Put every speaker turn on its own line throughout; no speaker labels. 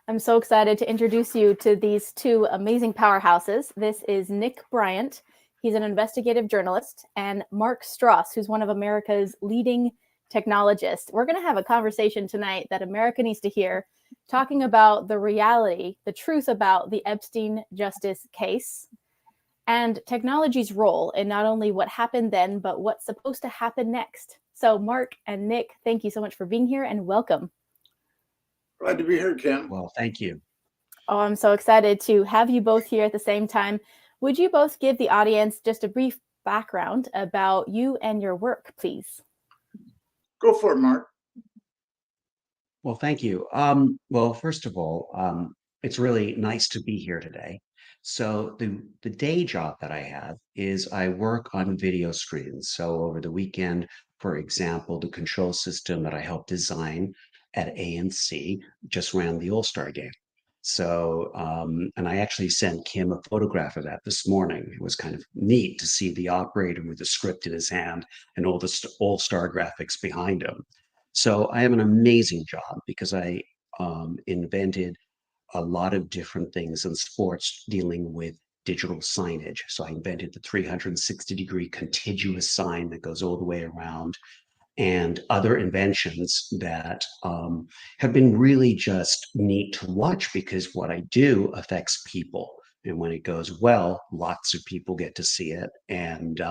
I'm so excited to introduce you to these two amazing powerhouses. This is Nick Bryant. He's an investigative journalist, and Mark Stross, who's one of America's leading technologists. We're going to have a conversation tonight that America needs to hear, talking about the reality, the truth about the Epstein justice case, and technology's role in not only what happened then, but what's supposed to happen next. So Mark and Nick, thank you so much for being here and welcome.
Glad to be here, Kim.
Well, thank you.
Oh, I'm so excited to have you both here at the same time. Would you both give the audience just a brief background about you and your work, please?
Go for it, Mark.
Well, thank you. Well, first of all, it's really nice to be here today. So the day job that I have is I work on video screens. So over the weekend, for example, the control system that I helped design at ANC just ran the All-Star game. So, and I actually sent Kim a photograph of that this morning. It was kind of neat to see the operator with the script in his hand and all the All-Star graphics behind him. So I have an amazing job because I invented a lot of different things in sports dealing with digital signage. So I invented the 360-degree contiguous sign that goes all the way around, and other inventions that have been really just neat to watch because what I do affects people. And when it goes well, lots of people get to see it. And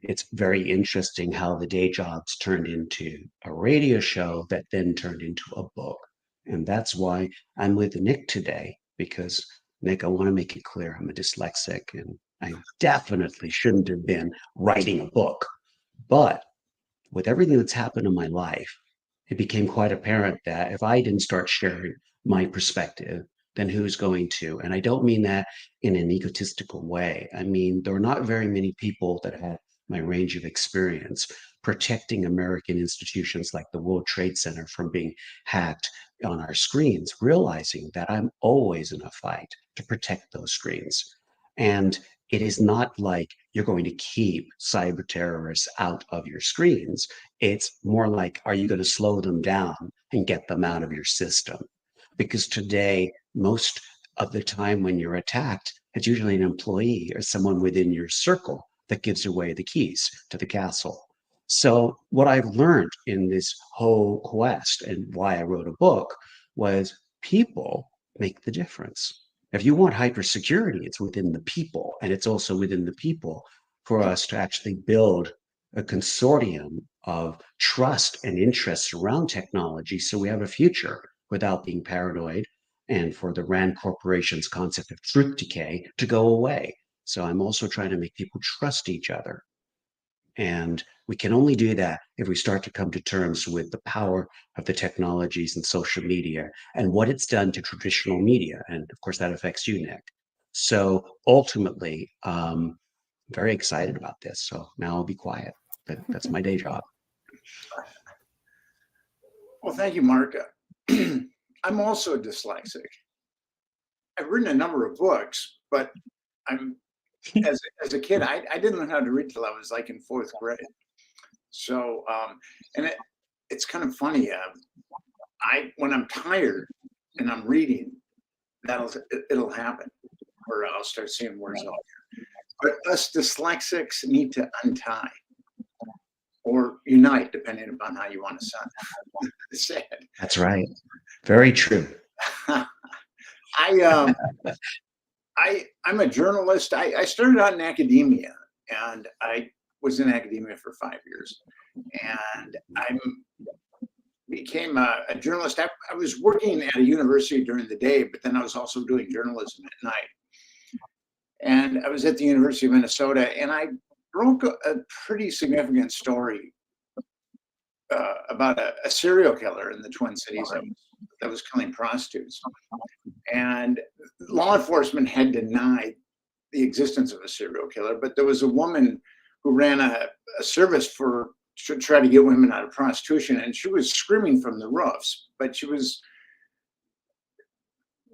it's very interesting how the day jobs turned into a radio show that then turned into a book. And that's why I'm with Nick today, because Nick, I want to make it clear I'm a dyslexic and I definitely shouldn't have been writing a book. But with everything that's happened in my life, it became quite apparent that if I didn't start sharing my perspective, then who's going to? And I don't mean that in an egotistical way. I mean, there are not very many people that have my range of experience protecting American institutions like the World Trade Center from being hacked on our screens, realizing that I'm always in a fight to protect those screens. And it is not like you're going to keep cyber terrorists out of your screens. It's more like, are you going to slow them down and get them out of your system? Because today, most of the time when you're attacked, it's usually an employee or someone within your circle that gives away the keys to the castle. So what I've learned in this whole quest and why I wrote a book was people make the difference. If you want hypersecurity, it's within the people, and it's also within the people for us to actually build a consortium of trust and interests around technology so we have a future without being paranoid, and for the Rand Corporation's concept of truth decay to go away. So I'm also trying to make people trust each other. And we can only do that if we start to come to terms with the power of the technologies and social media and what it's done to traditional media. And of course, that affects you, Nick. So ultimately, very excited about this. So now I'll be quiet, but that's my day job.
Well, thank you, Mark. I'm also dyslexic. I've written a number of books, but I'm as a kid, I didn't learn how to read till I was like in fourth grade. So, and it's kind of funny. When I'm tired and I'm reading, it'll happen, or I'll start seeing words out there. But us dyslexics need to untie or unite, depending upon how you want to say it.
That's right. Very true.
I'm a journalist. I started out in academia, and I was in academia for 5 years, and I became a journalist. I was working at a university during the day, but then I was also doing journalism at night. And I was at the University of Minnesota, and I broke a pretty significant story about a serial killer in the Twin Cities that was killing prostitutes. And law enforcement had denied the existence of a serial killer, but there was a woman who ran a service to try to get women out of prostitution, and she was screaming from the roofs, but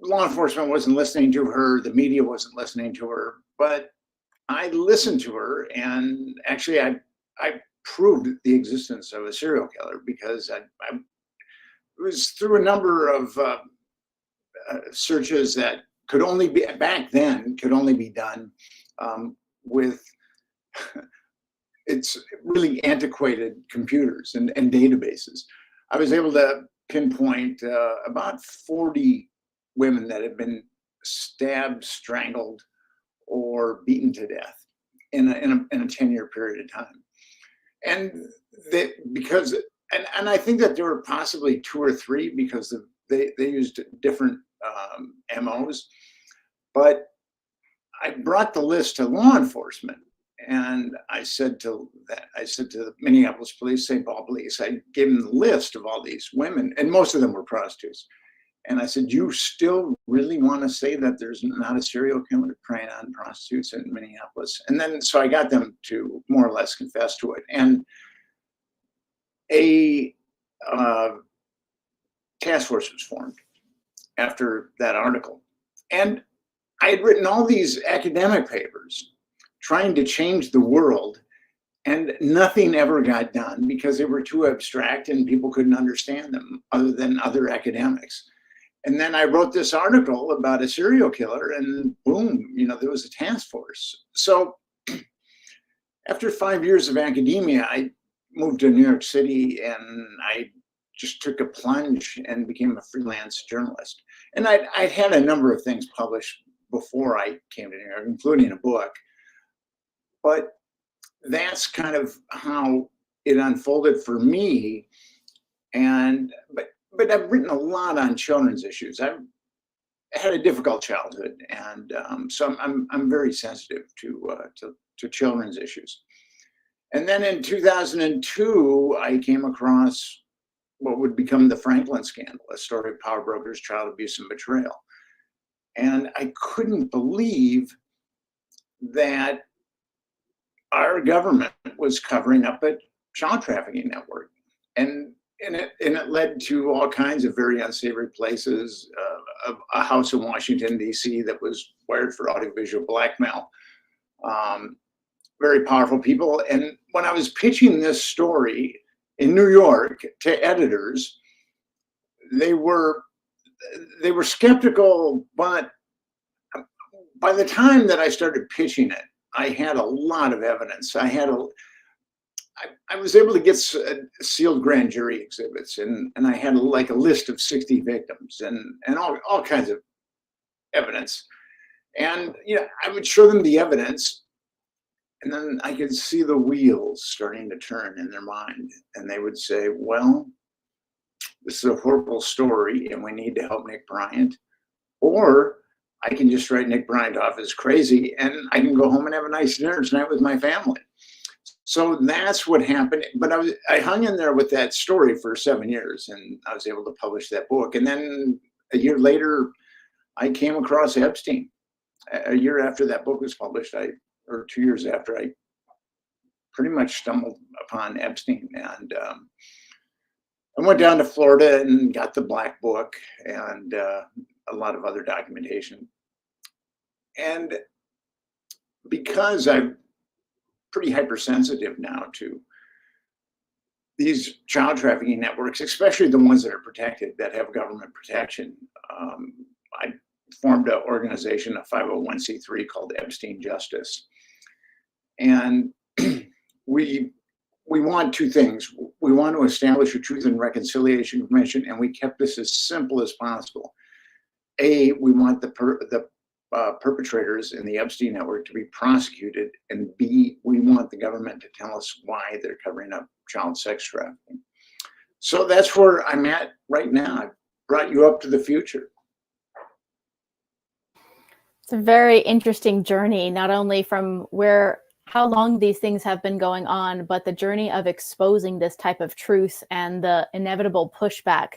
law enforcement wasn't listening to her, the media wasn't listening to her, but I listened to her, and actually I proved the existence of a serial killer because it was through a number of searches that could only be, back then, could only be done with it's really antiquated computers and databases. I was able to pinpoint about 40 women that had been stabbed, strangled, or beaten to death in a 10-year period of time. And because I think that there were possibly 2 or 3 because they used different MOs. But I brought the list to law enforcement, and I said to the Minneapolis police, St. Paul police, I gave them the list of all these women, and most of them were prostitutes. And I said, you still really want to say that there's not a serial killer preying on prostitutes in Minneapolis? And then, so I got them to more or less confess to it. And a task force was formed after that article. And I had written all these academic papers trying to change the world, and nothing ever got done because they were too abstract and people couldn't understand them other than other academics. And then I wrote this article about a serial killer, and boom, there was a task force. So after 5 years of academia, I moved to New York City, and I just took a plunge and became a freelance journalist. And I'd had a number of things published before I came to New York, including a book. But that's kind of how it unfolded for me. And but I've written a lot on children's issues. I've had a difficult childhood, and so I'm very sensitive to children's issues. And then in 2002, I came across what would become the Franklin scandal, a story of power brokers, child abuse, and betrayal. And I couldn't believe that our government was covering up a child trafficking network. And it led to all kinds of very unsavory places, a house in Washington, D.C. that was wired for audiovisual blackmail, very powerful people. And when I was pitching this story in New York to editors, they were skeptical, but by the time that I started pitching it, I had a lot of evidence. I was able to get sealed grand jury exhibits, and I had like a list of 60 victims and all kinds of evidence. And I would show them the evidence, and then I could see the wheels starting to turn in their mind, and they would say, well, this is a horrible story and we need to help Nick Bryant, or I can just write Nick Bryant off as crazy and I can go home and have a nice dinner tonight with my family. So that's what happened. But I hung in there with that story for 7 years, and I was able to publish that book. And then a year later, I came across Epstein. A year after that book was published, or 2 years after, I pretty much stumbled upon Epstein. And I went down to Florida and got the Black Book and a lot of other documentation. And because I'm pretty hypersensitive now to these child trafficking networks, especially the ones that are protected, that have government protection, I formed an organization, a 501c3 called Epstein Justice. And we want 2 things. We want to establish a Truth and Reconciliation Commission, and we kept this as simple as possible. A, we want the perpetrators in the Epstein network to be prosecuted, and B, we want the government to tell us why they're covering up child sex trafficking. So that's where I'm at right now. I brought you up to the future.
It's a very interesting journey, not only from how long these things have been going on, but the journey of exposing this type of truth and the inevitable pushback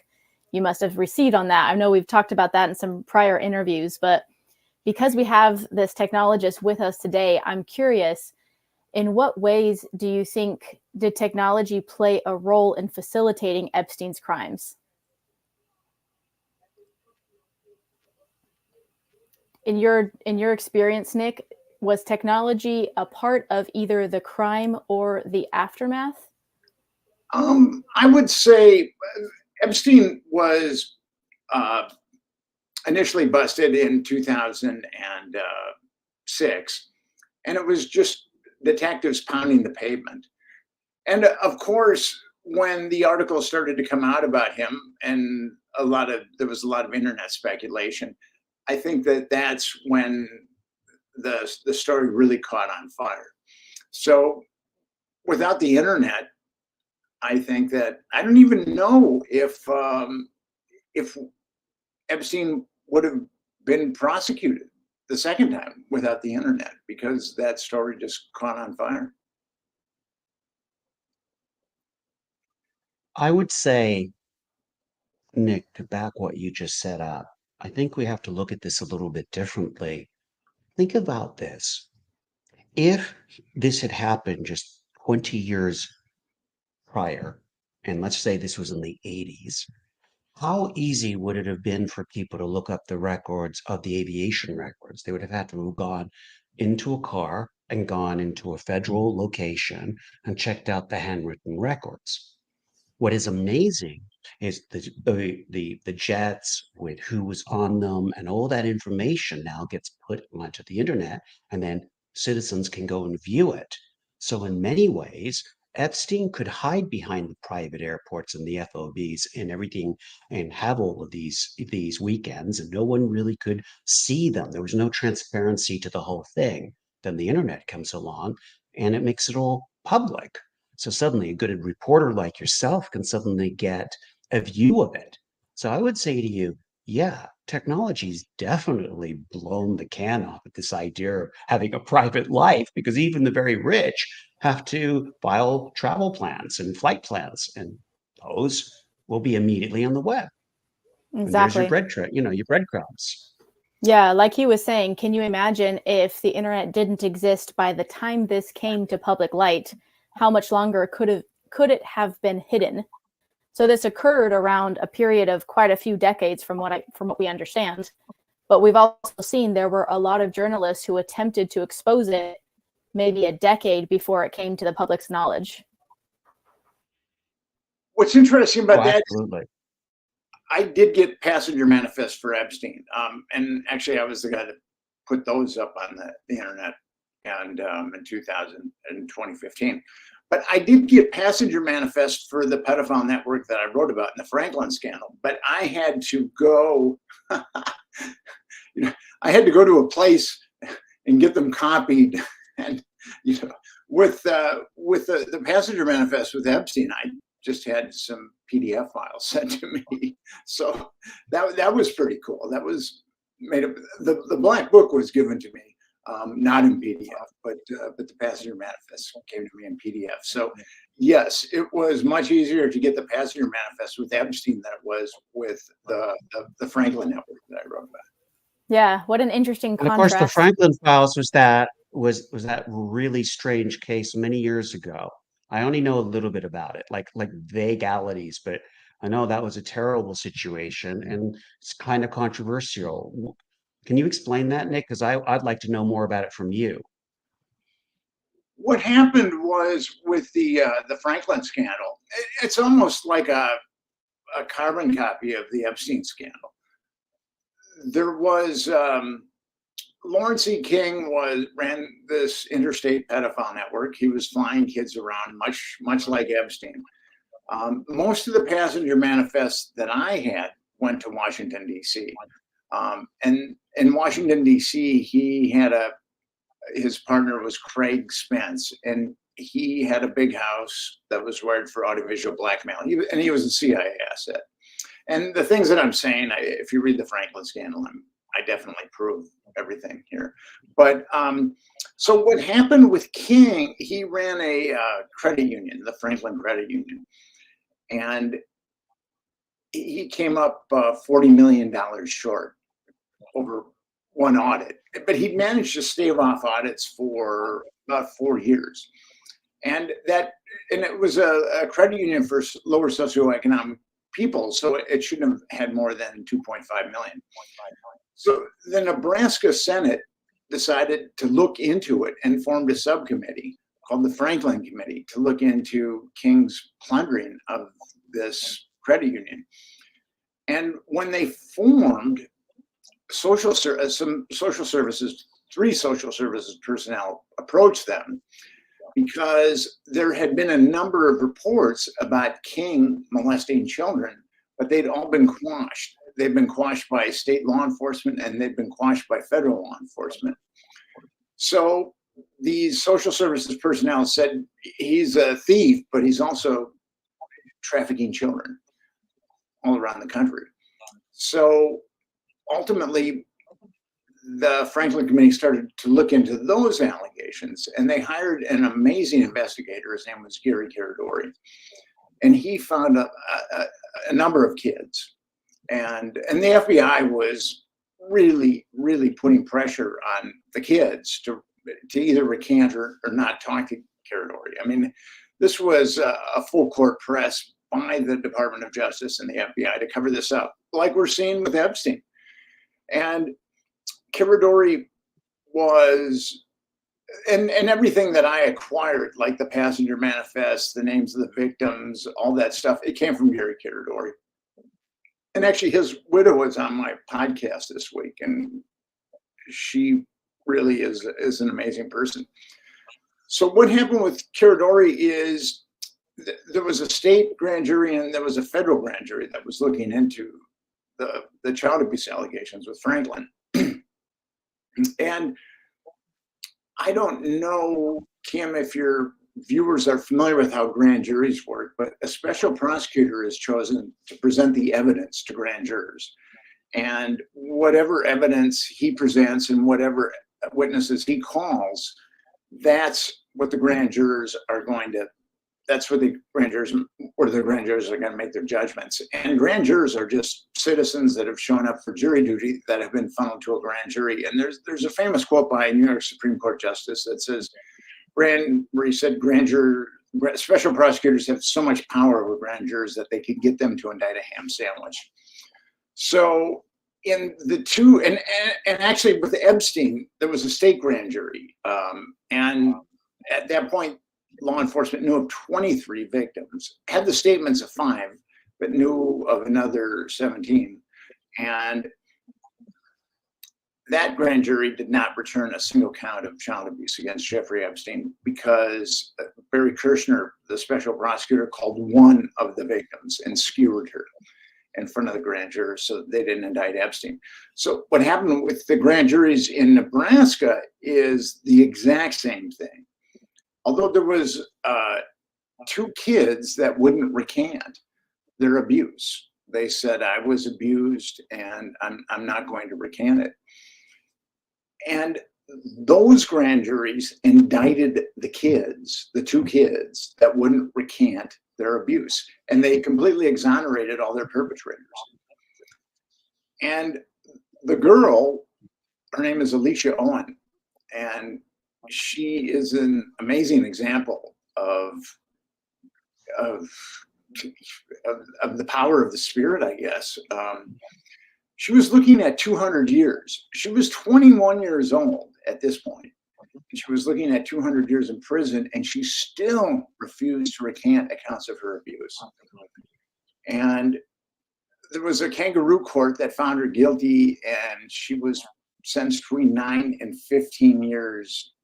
you must have received on that. I know we've talked about that in some prior interviews, but because we have this technologist with us today, I'm curious, in what ways do you think did technology play a role in facilitating Epstein's crimes? In your experience, Nick, was technology a part of either the crime or the aftermath?
I would say Epstein was initially busted in 2006. And it was just detectives pounding the pavement. And of course, when the article started to come out about him, and there was a lot of internet speculation, I think that's when the story really caught on fire. So without the internet, I think that I don't even know if Epstein would have been prosecuted the second time without the internet, because that story just caught on fire.
I would say, Nick, to back what you just set up, I think we have to look at this a little bit differently. Think about this. If this had happened just 20 years prior, and let's say this was in the 80s, how easy would it have been for people to look up the records of the aviation records? They would have had to have gone into a car and gone into a federal location and checked out the handwritten records. What is amazing is the jets with who was on them, and all that information now gets put onto the internet, and then citizens can go and view it. So in many ways, Epstein could hide behind the private airports and the FOBs and everything, and have all of these weekends, and no one really could see them. There was no transparency to the whole thing. Then the internet comes along and it makes it all public. So suddenly a good reporter like yourself can suddenly get a view of it. So I would say to you, yeah, technology's definitely blown the can off at this idea of having a private life, because even the very rich have to file travel plans and flight plans, and those will be immediately on the web. And there's your
Exactly.
your breadcrumbs.
Yeah, like he was saying, can you imagine if the internet didn't exist by the time this came to public light? How much longer could it have been hidden? So this occurred around a period of quite a few decades, from what we understand. But we've also seen there were a lot of journalists who attempted to expose it maybe a decade before it came to the public's knowledge.
What's interesting
Oh,
about that,
absolutely.
I did get passenger manifests for Epstein, and actually, I was the guy that put those up on the internet, and in 2015. But I did get passenger manifests for the pedophile network that I wrote about in the Franklin scandal. But I had to go, I had to go to a place and get them copied, and with the passenger manifest with Epstein, I just had some PDF files sent to me. So that was pretty cool. That was made up. The black book was given to me, not in PDF, but the passenger manifest came to me in PDF. So yes, it was much easier to get the passenger manifest with Epstein than it was with the Franklin network that I wrote about.
Yeah, what an interesting
And of course, the
contrast.
Franklin files was that really strange case many years ago. I only know a little bit about it, like vagalities, but I know that was a terrible situation and it's kind of controversial. Can you explain that, Nick? Because I'd like to know more about it from you.
What happened was with the Franklin scandal, it's almost like a carbon copy of the Epstein scandal. There was Lawrence E. King ran this interstate pedophile network. He was flying kids around, much like Epstein. Most of the passenger manifests that I had went to Washington, D.C. And in Washington, D.C., he had his partner was Craig Spence, and he had a big house that was wired for audiovisual blackmail. He was a CIA asset. And the things that I'm saying, if you read the Franklin scandal, I definitely prove everything here. But so what happened with King, he ran a credit union, the Franklin Credit Union, and he came up $40 million short over one audit. But he managed to stave off audits for about 4 years. And it was a credit union for lower socioeconomic people, so it shouldn't have had more than 2.5 million. So the Nebraska Senate decided to look into it and formed a subcommittee called the Franklin Committee to look into King's plundering of this credit union. And when they formed, some social services, 3 social services personnel approached them because there had been a number of reports about King molesting children, but they'd all been quashed. They've been quashed by state law enforcement and they've been quashed by federal law enforcement. So these social services personnel said he's a thief, but he's also trafficking children all around the country. So ultimately, the Franklin Committee started to look into those allegations, and they hired an amazing investigator. His name was Gary Caradori, and he found a number of kids. And the FBI was really, really putting pressure on the kids to either recant or not talk to Caradori. I mean, this was a full court press by the Department of Justice and the FBI to cover this up, like we're seeing with Epstein. And Caradori was, and everything that I acquired, like the passenger manifest, the names of the victims, all that stuff, it came from Gary Caradori. And actually, his widow was on my podcast this week, and she really is an amazing person. So what happened with Caradori is there was a state grand jury and there was a federal grand jury that was looking into the child abuse allegations with Franklin. And I don't know, Kim, if your viewers are familiar with how grand juries work, but a special prosecutor is chosen to present the evidence to grand jurors. And whatever evidence he presents and whatever witnesses he calls, that's what the grand jurors are going to, that's what the grand jurors are going to make their judgments. And grand jurors are just citizens that have shown up for jury duty that have been funneled to a grand jury. And there's a famous quote by a New York Supreme Court justice that says, where he said special prosecutors have so much power over grand jurors that they could get them to indict a ham sandwich. So in the two, and actually with Epstein, there was a state grand jury. And at that point, law enforcement knew of 23 victims, had the statements of 5, but knew of another 17. And that grand jury did not return a single count of child abuse against Jeffrey Epstein because Barry Kirshner, the special prosecutor, called one of the victims and skewered her in front of the grand jurors so they didn't indict Epstein. So what happened with the grand juries in Nebraska is the exact same thing. Although there was 2 kids that wouldn't recant their abuse. They said, I was abused and I'm not going to recant it. And those grand juries indicted the kids, the 2 kids that wouldn't recant their abuse. And they completely exonerated all their perpetrators. And the girl, her name is Alicia Owen, and she is an amazing example of the power of the spirit, I guess. She was looking at 200 years. She was 21 years old at this point. She was looking at 200 years in prison, and she still refused to recant accounts of her abuse. And there was a kangaroo court that found her guilty, and she was sentenced between 9 and 15 years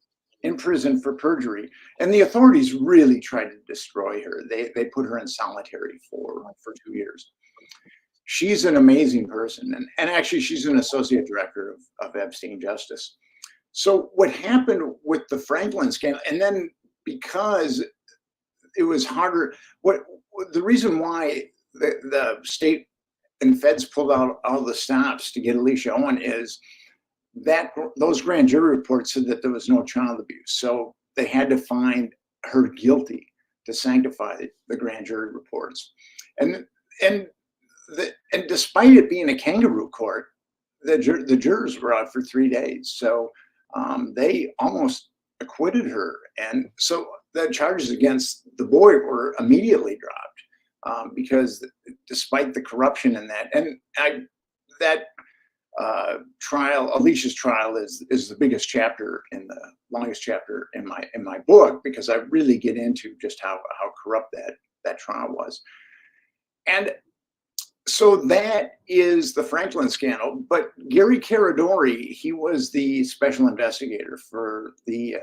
in prison for perjury. And the authorities really tried to destroy her. They put her in solitary for 2 years. She's an amazing person. And actually, she's an associate director of Epstein Justice. So what happened with the Franklin scandal, and then because it was harder, the reason why the state and feds pulled out all the stops to get Alicia Owen is that those grand jury reports said that there was no child abuse. So they had to find her guilty to sanctify the grand jury reports. And despite it being a kangaroo court, the jurors were out for 3 days. So they almost acquitted her. And so the charges against the boy were immediately dropped because despite the corruption in that, and that trial, Alicia's trial is the biggest chapter in the longest chapter in my book, because I really get into just how corrupt that trial was. And So that is the Franklin scandal. But Gary Caradori, he was the special investigator for the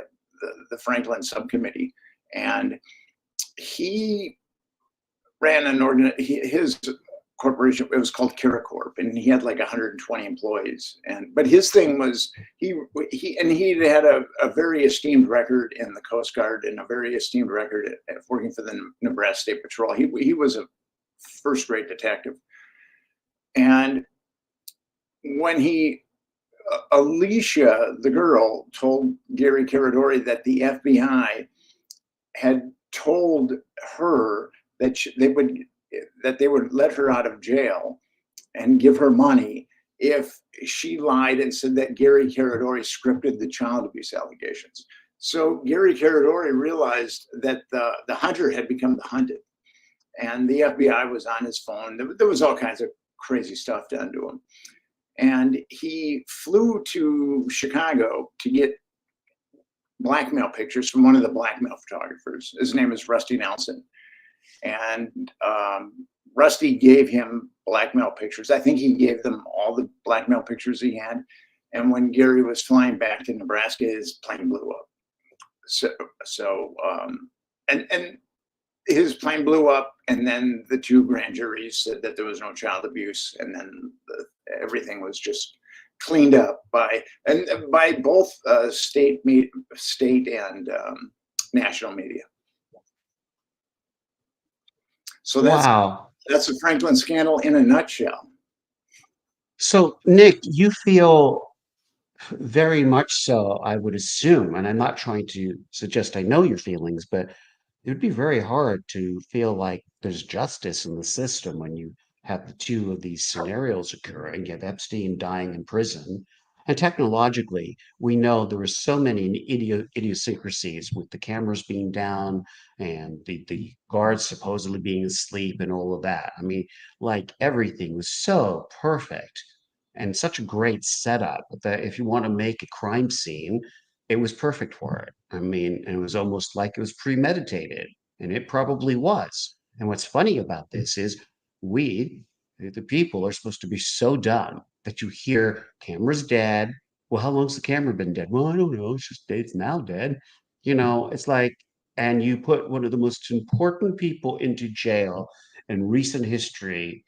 Franklin subcommittee, and he ran his corporation. It was called CuraCorp, and he had like 120 employees. But his thing was he had a very esteemed record in the Coast Guard and a very esteemed record at working for the Nebraska State Patrol. He was a first-rate detective. And when Alicia, the girl, told Gary Caradori that the FBI had told her that they would let her out of jail and give her money if she lied and said that Gary Caradori scripted the child abuse allegations. So Gary Caradori realized that the hunter had become the hunted, and the FBI was on his phone. There was all kinds of crazy stuff done to him. And he flew to Chicago to get blackmail pictures from one of the blackmail photographers. His name is Rusty Nelson. And Rusty gave him blackmail pictures. I think he gave them all the blackmail pictures he had. And when Gary was flying back to Nebraska, his plane blew up. And his plane blew up, and then the two grand juries said that there was no child abuse, and then everything was just cleaned up by both state and national media. So that's the Franklin scandal in a nutshell.
So, Nick, you feel very much so, I would assume, and I'm not trying to suggest I know your feelings, but it would be very hard to feel like there's justice in the system when you have the two of these scenarios occurring. You have Epstein dying in prison, and technologically, we know there were so many idiosyncrasies with the cameras being down and the guards supposedly being asleep and all of that. I mean, like everything was so perfect and such a great setup that if you want to make a crime scene, it was perfect for it. I mean, and it was almost like it was premeditated, and it probably was. And what's funny about this is we, the people, are supposed to be so dumb that you hear camera's dead. Well, how long's the camera been dead? Well, I don't know. It's now dead. You know, it's like, and you put one of the most important people into jail in recent history,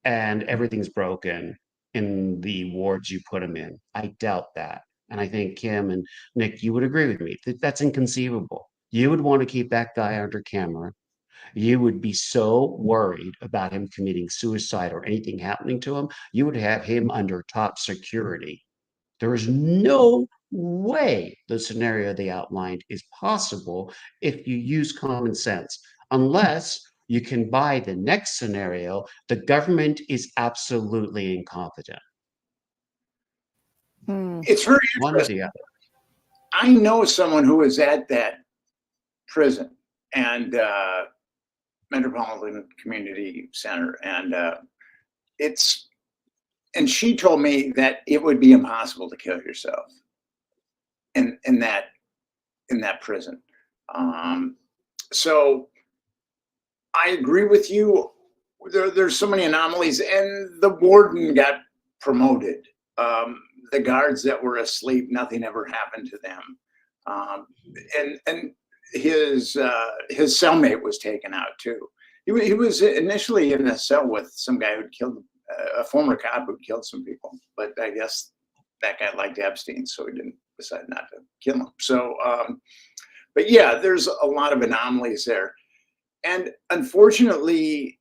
and everything's broken in the wards you put him in. I doubt that. And I think Kim and Nick, you would agree with me that that's inconceivable. You would want to keep that guy under camera. You would be so worried about him committing suicide or anything happening to him. You would have him under top security. There is no way the scenario they outlined is possible if you use common sense, unless you can buy the next scenario. The government is absolutely incompetent.
It's very
One or
interesting.
the other.
I know someone who was at that prison and Metropolitan Community Center, and she told me that it would be impossible to kill yourself in that prison. So I agree with you. There's so many anomalies, and the warden got promoted. The guards that were asleep, nothing ever happened to them. And his cellmate was taken out too. He was initially in a cell with some guy who'd killed a former cop who'd killed some people, but I guess that guy liked Epstein, so he decided not to kill him. So, but yeah, there's a lot of anomalies there, and unfortunately,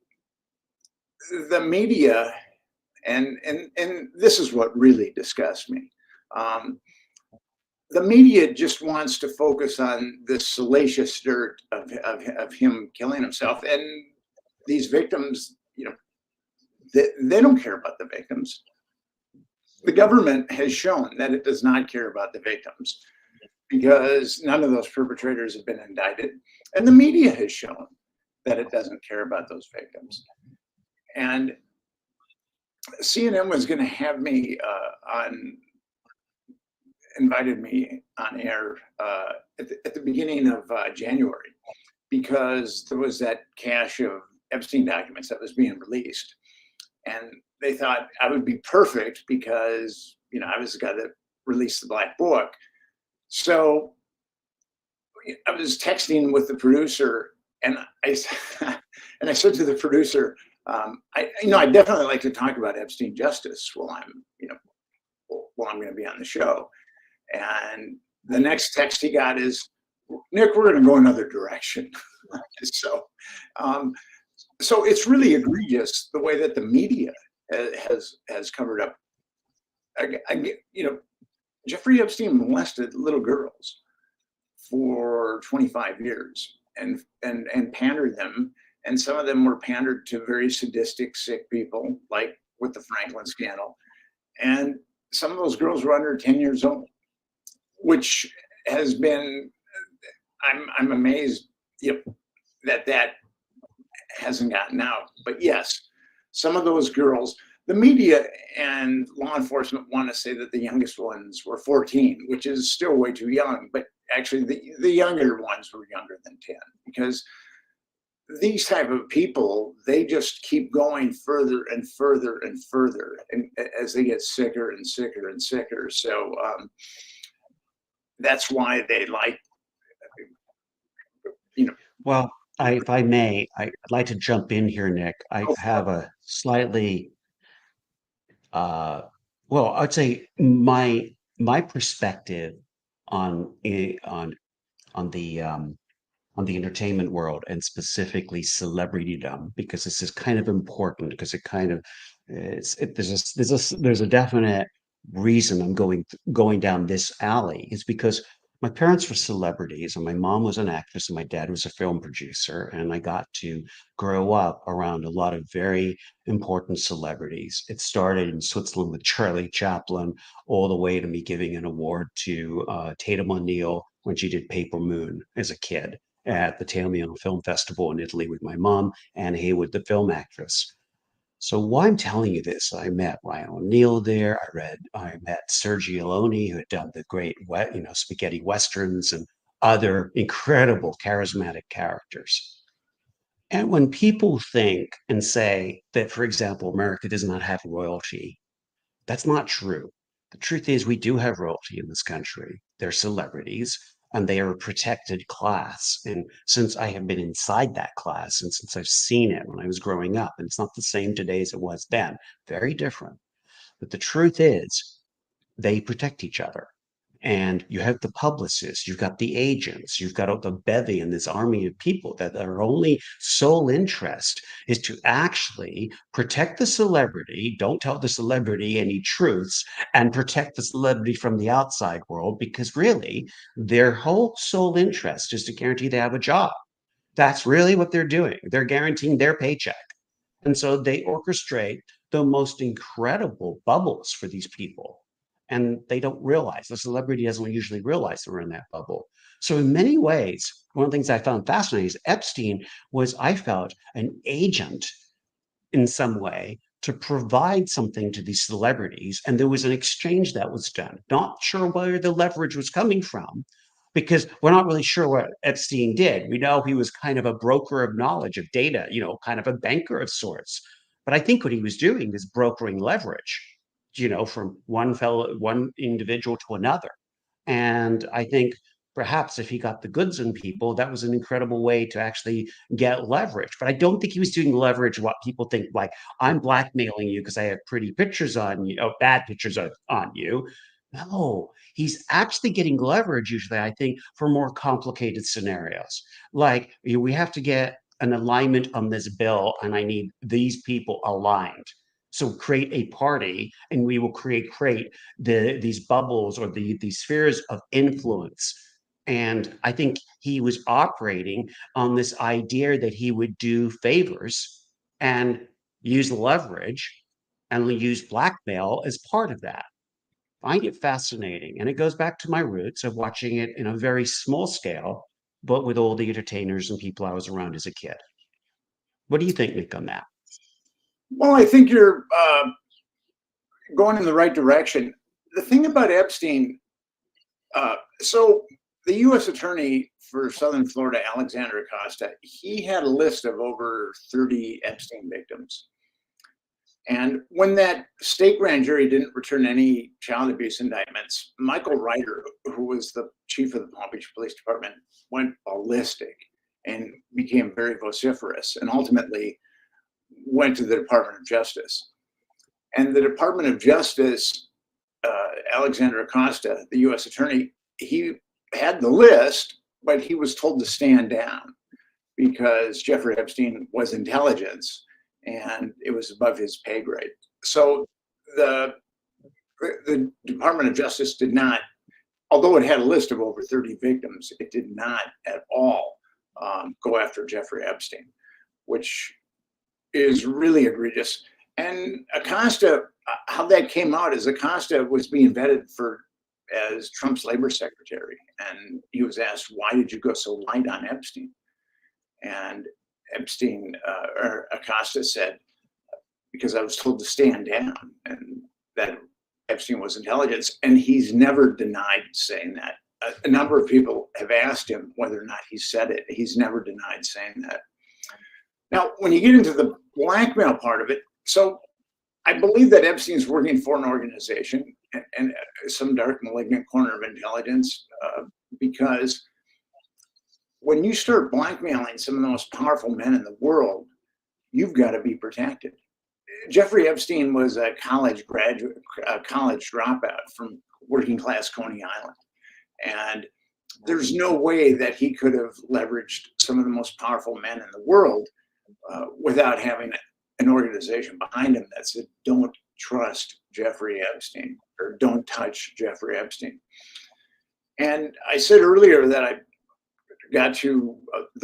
the media. And this is what really disgusts me. The media just wants to focus on this salacious dirt of him killing himself, and these victims, you know, they don't care about the victims. The government has shown that it does not care about the victims because none of those perpetrators have been indicted, and the media has shown that it doesn't care about those victims. And CNN was going to have me invited me on air at the beginning of January, because there was that cache of Epstein documents that was being released. And they thought I would be perfect because, you know, I was the guy that released the Black Book. So I was texting with the producer, and I and I said to the producer, I definitely like to talk about Epstein justice while I'm going to be on the show. And the next text he got is, Nick, we're going to go another direction. so, so it's really egregious the way that the media has covered up. Jeffrey Epstein molested little girls for 25 years and pandered them. And some of them were pandered to very sadistic, sick people, like with the Franklin scandal. And some of those girls were under 10 years old, which has been, I'm amazed that hasn't gotten out. But yes, some of those girls, the media and law enforcement want to say that the youngest ones were 14, which is still way too young. But actually, the younger ones were younger than 10, because these type of people, they just keep going further and further and further, and as they get sicker and sicker and sicker. So that's why they like,
Well, if I may, I'd like to jump in here, Nick. I have a slightly, well, I'd say my perspective on on the entertainment world, and specifically celebritydom, because this is kind of important, because it kind of there's a definite reason I'm going down this alley, is because my parents were celebrities, and my mom was an actress and my dad was a film producer, and I got to grow up around a lot of very important celebrities. It started in Switzerland with Charlie Chaplin, all the way to me giving an award to Tatum O'Neal when she did Paper Moon as a kid at the Taormina Film Festival in Italy with my mom, Anne Haywood, the film actress. So why I'm telling you this, I met Ryan O'Neal there. I met Sergio Leone, who had done the great, spaghetti westerns and other incredible charismatic characters. And when people think and say that, for example, America does not have royalty, that's not true. The truth is, we do have royalty in this country. They're celebrities, and they are a protected class. And since I have been inside that class, and since I've seen it when I was growing up, and it's not the same today as it was then, very different. But the truth is, they protect each other. And you have the publicists, you've got the agents, you've got the bevy and this army of people that their only sole interest is to actually protect the celebrity, don't tell the celebrity any truths, and protect the celebrity from the outside world, because really their whole sole interest is to guarantee they have a job. That's really what they're doing. They're guaranteeing their paycheck. And so they orchestrate the most incredible bubbles for these people. And they don't realize, the celebrity doesn't usually realize they're in that bubble. So in many ways, one of the things I found fascinating is Epstein was, I felt, an agent in some way to provide something to these celebrities. And there was an exchange that was done. Not sure where the leverage was coming from, because we're not really sure what Epstein did. We know he was kind of a broker of knowledge, of data, kind of a banker of sorts. But I think what he was doing is brokering leverage, from one individual to another. And I think perhaps if he got the goods on people, that was an incredible way to actually get leverage. But I don't think he was doing leverage what people think, like, I'm blackmailing you because I have pretty pictures on you, bad pictures on you. No, he's actually getting leverage usually, I think, for more complicated scenarios. Like, we have to get an alignment on this bill, and I need these people aligned. So create a party, and we will create these bubbles, or these spheres of influence. And I think he was operating on this idea that he would do favors and use leverage and use blackmail as part of that. I find it fascinating. And it goes back to my roots of watching it in a very small scale, but with all the entertainers and people I was around as a kid. What do you think, Nick, on that?
Well, I think you're going in the right direction. The thing about Epstein, so the U.S. Attorney for Southern Florida, Alexander Acosta, he had a list of over 30 Epstein victims. And when that state grand jury didn't return any child abuse indictments, Michael Ryder, who was the chief of the Palm Beach Police Department, went ballistic and became very vociferous, and ultimately went to the Department of Justice. And the Department of Justice, Alexander Acosta, the U.S. attorney, he had the list, but he was told to stand down because Jeffrey Epstein was intelligence and it was above his pay grade. So the Department of Justice did not, although it had a list of over 30 victims, it did not at all go after Jeffrey Epstein, which is really egregious. And Acosta, how that came out is Acosta was being vetted as Trump's labor secretary. And he was asked, why did you go so light on Epstein? And Acosta said, because I was told to stand down, and that Epstein was intelligence. And he's never denied saying that. A number of people have asked him whether or not he said it. He's never denied saying that. Now, when you get into the blackmail part of it, so I believe that Epstein's working for an organization and some dark, malignant corner of intelligence, because when you start blackmailing some of the most powerful men in the world, you've got to be protected. Jeffrey Epstein was a college graduate, a college dropout from working class Coney Island. And there's no way that he could have leveraged some of the most powerful men in the world without having an organization behind him that said, don't trust Jeffrey Epstein, or don't touch Jeffrey Epstein. And I said earlier that I got to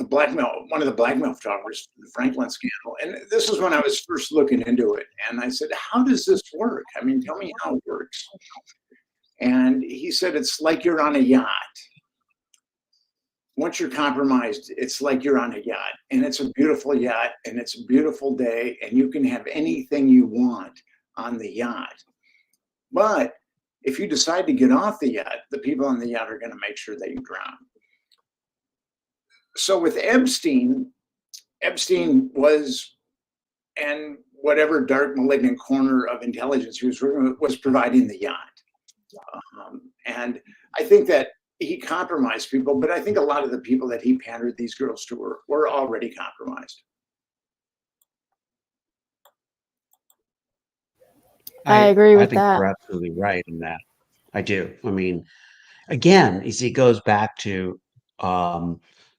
one of the blackmail photographers, the Franklin scandal. And this is when I was first looking into it. And I said, how does this work? I mean, tell me how it works. And he said, it's like you're on a yacht. Once you're compromised, it's like you're on a yacht, and it's a beautiful yacht, and it's a beautiful day, and you can have anything you want on the yacht. But if you decide to get off the yacht, the people on the yacht are going to make sure that you drown. So with Epstein was, and whatever dark, malignant corner of intelligence he was working with, was providing the yacht. And I think that he compromised people, but I think a lot of the people that he pandered these girls to were already compromised.
I agree with
I think
that.
you're absolutely right in that. I do. I mean, again, you see, it goes back to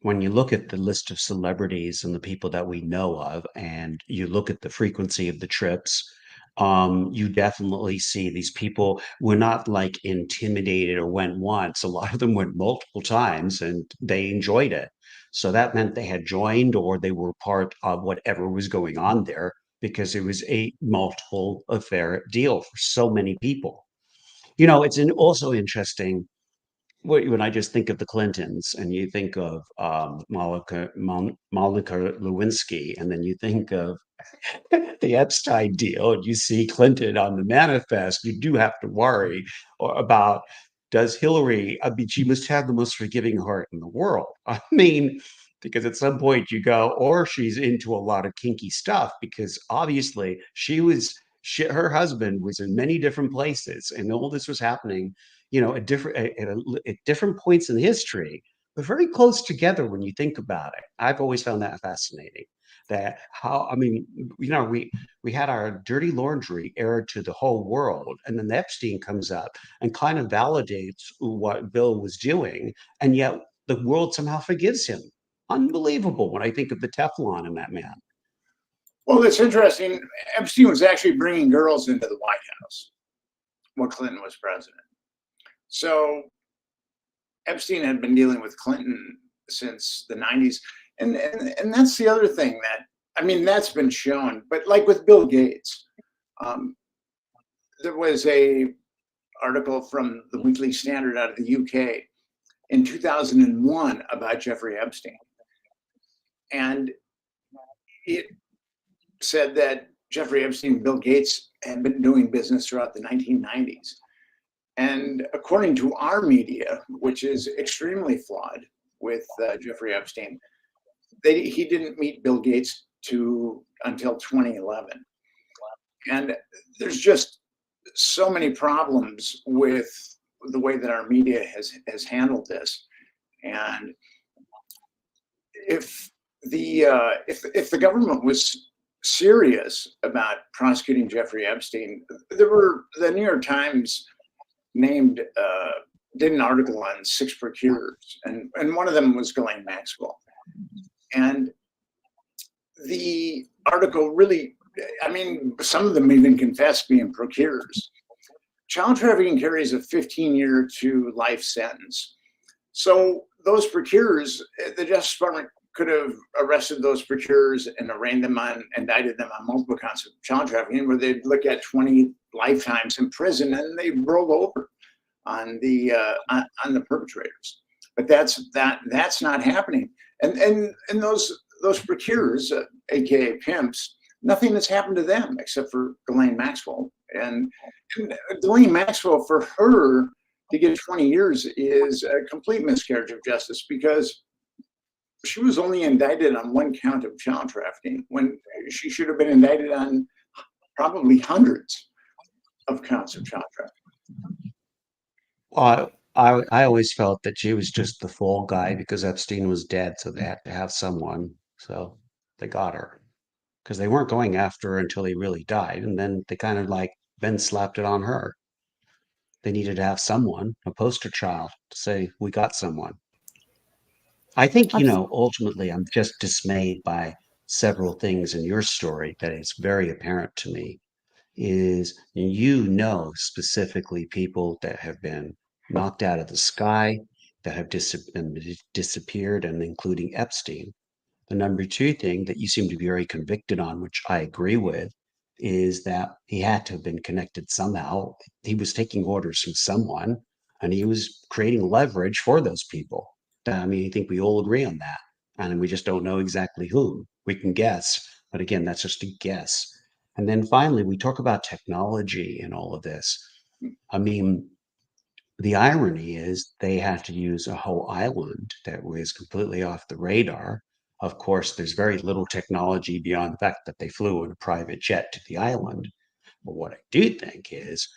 when you look at the list of celebrities and the people that we know of, and you look at the frequency of the trips, you definitely see these people were not like intimidated or went once. A lot of them went multiple times and they enjoyed it. So that meant they had joined or they were part of whatever was going on there because it was a multiple affair deal for so many people. You know, it's also interesting when I just think of the Clintons and you think of Monica Lewinsky, and then you think of the Epstein deal, and you see Clinton on the manifest, you do have to worry about, does Hillary, I mean, she must have the most forgiving heart in the world. I mean, because at some point you go, or she's into a lot of kinky stuff, because obviously her husband was in many different places, and all this was happening, you know, at different points in history, but very close together when you think about it. I've always found that fascinating. That how, I mean, you know, we had our dirty laundry aired to the whole world, and then Epstein comes up and kind of validates what Bill was doing, and yet the world somehow forgives him. Unbelievable when I think of the Teflon in that man.
Well, it's interesting. Epstein was actually bringing girls into the White House when Clinton was president. So Epstein had been dealing with Clinton since the 90s. And that's the other thing that, I mean, that's been shown. But like with Bill Gates, there was a article from the Weekly Standard out of the UK in 2001 about Jeffrey Epstein. And it said that Jeffrey Epstein and Bill Gates had been doing business throughout the 1990s. And according to our media, which is extremely flawed with Jeffrey Epstein, he didn't meet Bill Gates until 2011. And there's just so many problems with the way that our media has handled this. And if the government was serious about prosecuting Jeffrey Epstein, the New York Times did an article on 6 procurers, and one of them was Ghislaine Maxwell. And the article really, I mean, some of them even confessed being procurers. Child trafficking carries a 15-year to life sentence. So those procurers, the Justice Department could have arrested those procurers and indicted them on multiple counts of child trafficking, where they'd look at 20 lifetimes in prison, and they roll over on the perpetrators. But that's not happening. And those procurers, aka pimps, nothing has happened to them except for Ghislaine Maxwell. And Ghislaine Maxwell, for her to get 20 years is a complete miscarriage of justice, because she was only indicted on 1 count of child trafficking when she should have been indicted on probably hundreds of counts of child trafficking.
Well, I always felt that she was just the fall guy because Epstein was dead, so they had to have someone. So they got her because they weren't going after her until he really died, and then they kind of like Ben slapped it on her. They needed to have someone, a poster child, to say we got someone. I think, ultimately, I'm just dismayed by several things in your story that is very apparent to me. Is specifically people that have been knocked out of the sky, that have disappeared, and including Epstein. The number 2 thing that you seem to be very convicted on, which I agree with, is that he had to have been connected somehow. He was taking orders from someone, and he was creating leverage for those people. I mean, I think we all agree on that. And we just don't know exactly who. We can guess, but again, that's just a guess. And then finally, we talk about technology and all of this. I mean, the irony is they had to use a whole island that was completely off the radar. Of course, there's very little technology beyond the fact that they flew in a private jet to the island. But what I do think is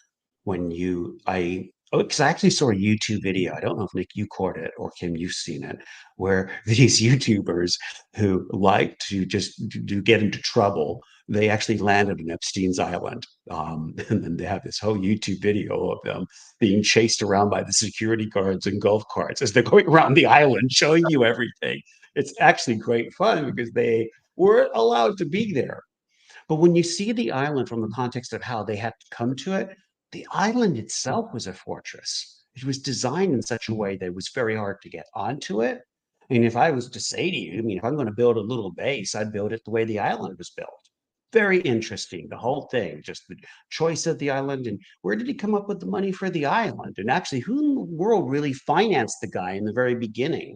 because I actually saw a YouTube video. I don't know if Nick, you caught it, or Kim, you've seen it, where these YouTubers who like to just get into trouble, they actually landed on Epstein's island. And then they have this whole YouTube video of them being chased around by the security guards and golf carts as they're going around the island, showing you everything. It's actually great fun because they weren't allowed to be there. But when you see the island from the context of how they had to come to it, the island itself was a fortress. It was designed in such a way that it was very hard to get onto it. And if I was to say to you, I mean, if I'm going to build a little base, I'd build it the way the island was built. Very interesting, the whole thing, just the choice of the island and where did he come up with the money for the island? And actually, who in the world really financed the guy in the very beginning?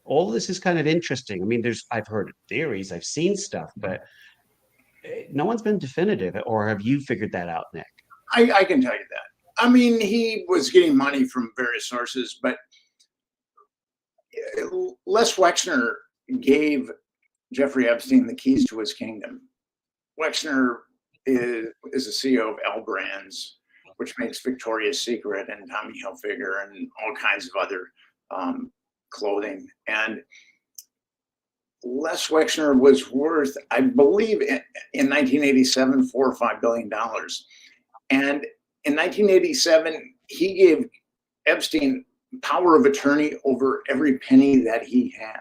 All of this is kind of interesting. I mean, I've heard theories, I've seen stuff, but no one's been definitive. Or have you figured that out, Nick?
I can tell you that. I mean, he was getting money from various sources, but Les Wexner gave Jeffrey Epstein the keys to his kingdom. Wexner is the CEO of L Brands, which makes Victoria's Secret and Tommy Hilfiger and all kinds of other clothing. And Les Wexner was worth, I believe, in 1987, $4 or $5 billion. And in 1987, he gave Epstein power of attorney over every penny that he had.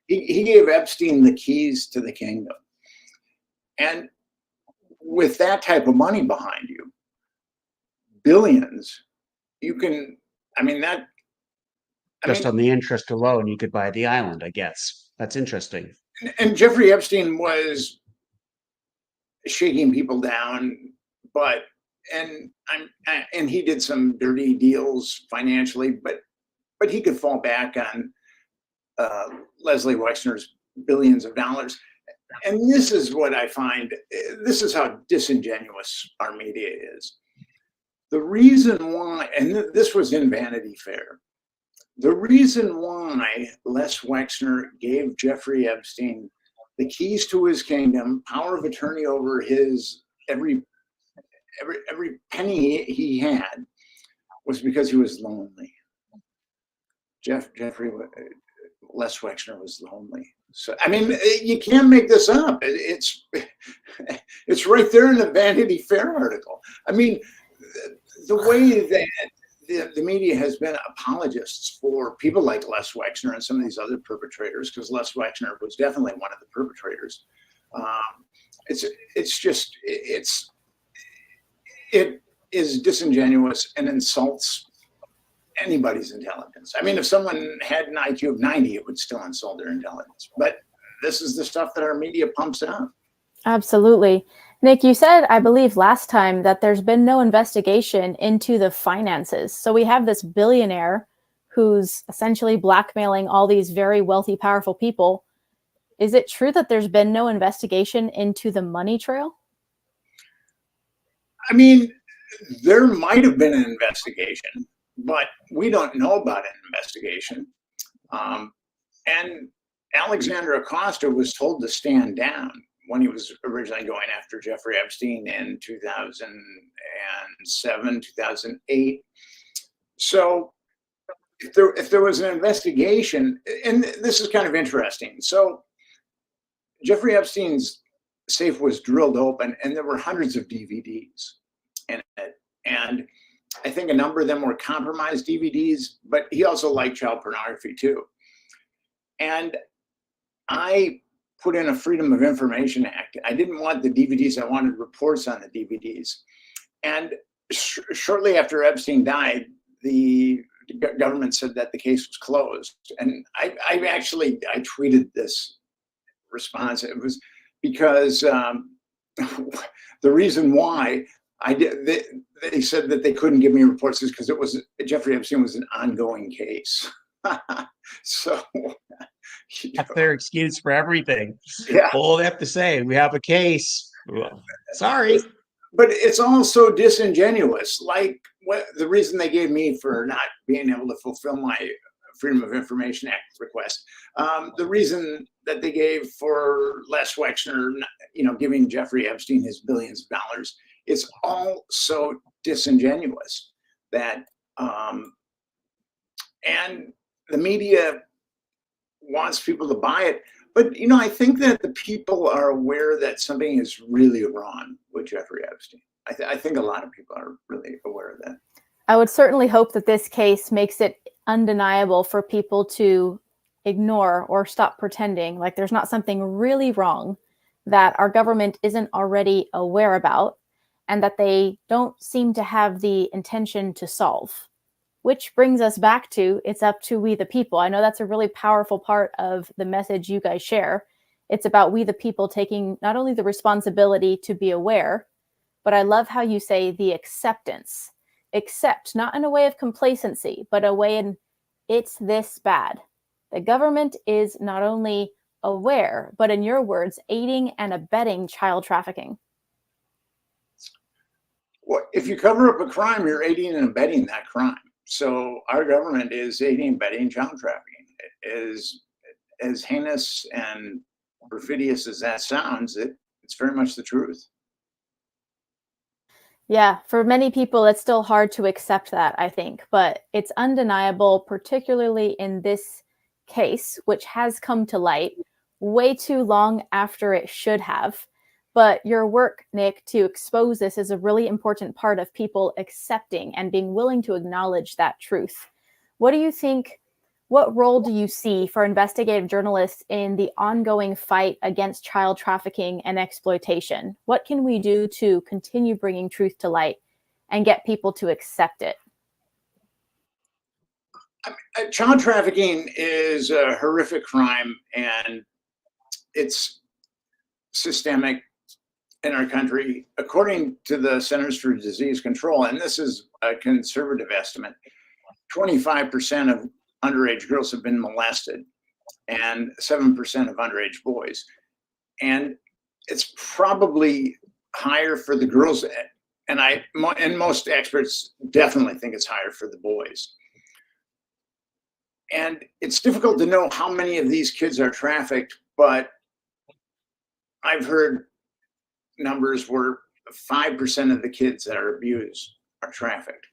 He gave Epstein the keys to the kingdom. And with that type of money behind you, billions, you can, I mean, that.
On the interest alone, you could buy the island, I guess. That's interesting.
And Jeffrey Epstein was shaking people down, and he did some dirty deals financially, but he could fall back on Leslie Wexner's billions of dollars. And this is what I find, this is how disingenuous our media is. The reason why, and this was in Vanity Fair, the reason why Les Wexner gave Jeffrey Epstein the keys to his kingdom, power of attorney over his every every penny he had was because he was lonely. Jeffrey Les Wexner was lonely. So I mean, you can't make this up. It's right there in the Vanity Fair article. I mean, the way that the media has been apologists for people like Les Wexner and some of these other perpetrators, because Les Wexner was definitely one of the perpetrators. It is disingenuous and insults anybody's intelligence. I mean, if someone had an IQ of 90, it would still insult their intelligence. But this is the stuff that our media pumps out.
Absolutely. Nick, you said, I believe last time, that there's been no investigation into the finances. So we have this billionaire who's essentially blackmailing all these very wealthy, powerful people. Is it true that there's been no investigation into the money trail?
I mean, there might have been an investigation, but we don't know about an investigation. And Alexander Acosta was told to stand down when he was originally going after Jeffrey Epstein in 2007, 2008. So if there was an investigation, and this is kind of interesting. So Jeffrey Epstein's safe was drilled open, and there were hundreds of DVDs in it. And I think a number of them were compromised DVDs, but he also liked child pornography too. And I put in a Freedom of Information Act. I didn't want the DVDs, I wanted reports on the DVDs. And shortly after Epstein died, the government said that the case was closed. And I tweeted this response. It was because the reason why they said that they couldn't give me reports is because Jeffrey Epstein was an ongoing case. So
that's their excuse for everything.
Yeah.
All they have to say, we have a case. Sorry.
But it's also disingenuous. Like the reason they gave me for not being able to fulfill my Freedom of Information Act request, the reason that they gave for Les Wexner, giving Jeffrey Epstein his billions of dollars, it's all so disingenuous that, and the media wants people to buy it. But, I think that the people are aware that something is really wrong with Jeffrey Epstein. I think a lot of people are really aware of that.
I would certainly hope that this case makes it undeniable for people to ignore or stop pretending like there's not something really wrong that our government isn't already aware about and that they don't seem to have the intention to solve. Which brings us back to, it's up to we the people. I know that's a really powerful part of the message you guys share. It's about we the people taking not only the responsibility to be aware, but I love how you say the acceptance. Accept, not in a way of complacency, but a way in it's this bad. The government is not only aware, but in your words, aiding and abetting child trafficking.
Well, if you cover up a crime, you're aiding and abetting that crime. So our government is aiding and abetting child trafficking. As heinous and perfidious as that sounds, it's very much the truth.
Yeah, for many people, it's still hard to accept that, I think, but it's undeniable, particularly in this case, which has come to light way too long after it should have. But your work, Nick, to expose this is a really important part of people accepting and being willing to acknowledge that truth. What do you think? What role do you see for investigative journalists in the ongoing fight against child trafficking and exploitation? What can we do to continue bringing truth to light and get people to accept it?
Child trafficking is a horrific crime, and it's systemic in our country. According to the Centers for Disease Control, and this is a conservative estimate, 25% of underage girls have been molested and 7% of underage boys. And it's probably higher for the girls. And most experts definitely think it's higher for the boys. And it's difficult to know how many of these kids are trafficked, but I've heard numbers where 5% of the kids that are abused are trafficked.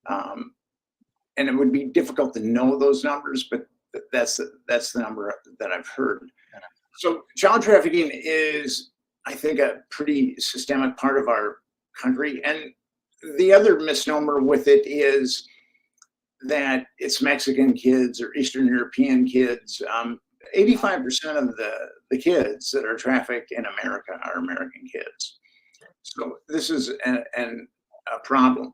And it would be difficult to know those numbers, but that's the number that I've heard. So child trafficking is, I think, a pretty systemic part of our country. And the other misnomer with it is that it's Mexican kids or Eastern European kids. 85% of the kids that are trafficked in America are American kids. So this is a problem.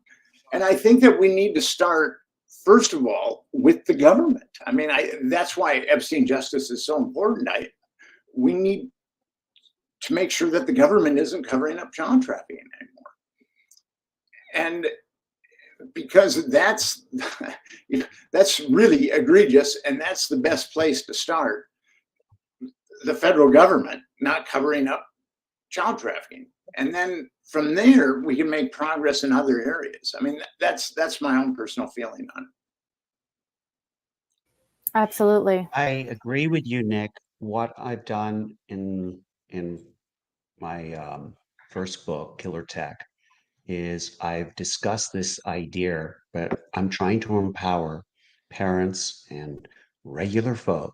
And I think that we need to start, first of all, with the government. I mean, that's why Epstein justice is so important. We need to make sure that the government isn't covering up child trafficking anymore. And because that's really egregious, and that's the best place to start. The federal government not covering up child trafficking, and then from there we can make progress in other areas. I mean, that's my own personal feeling on it.
Absolutely.
I agree with you, Nick. What I've done in my first book, Killer Tech, is I've discussed this idea, but I'm trying to empower parents and regular folk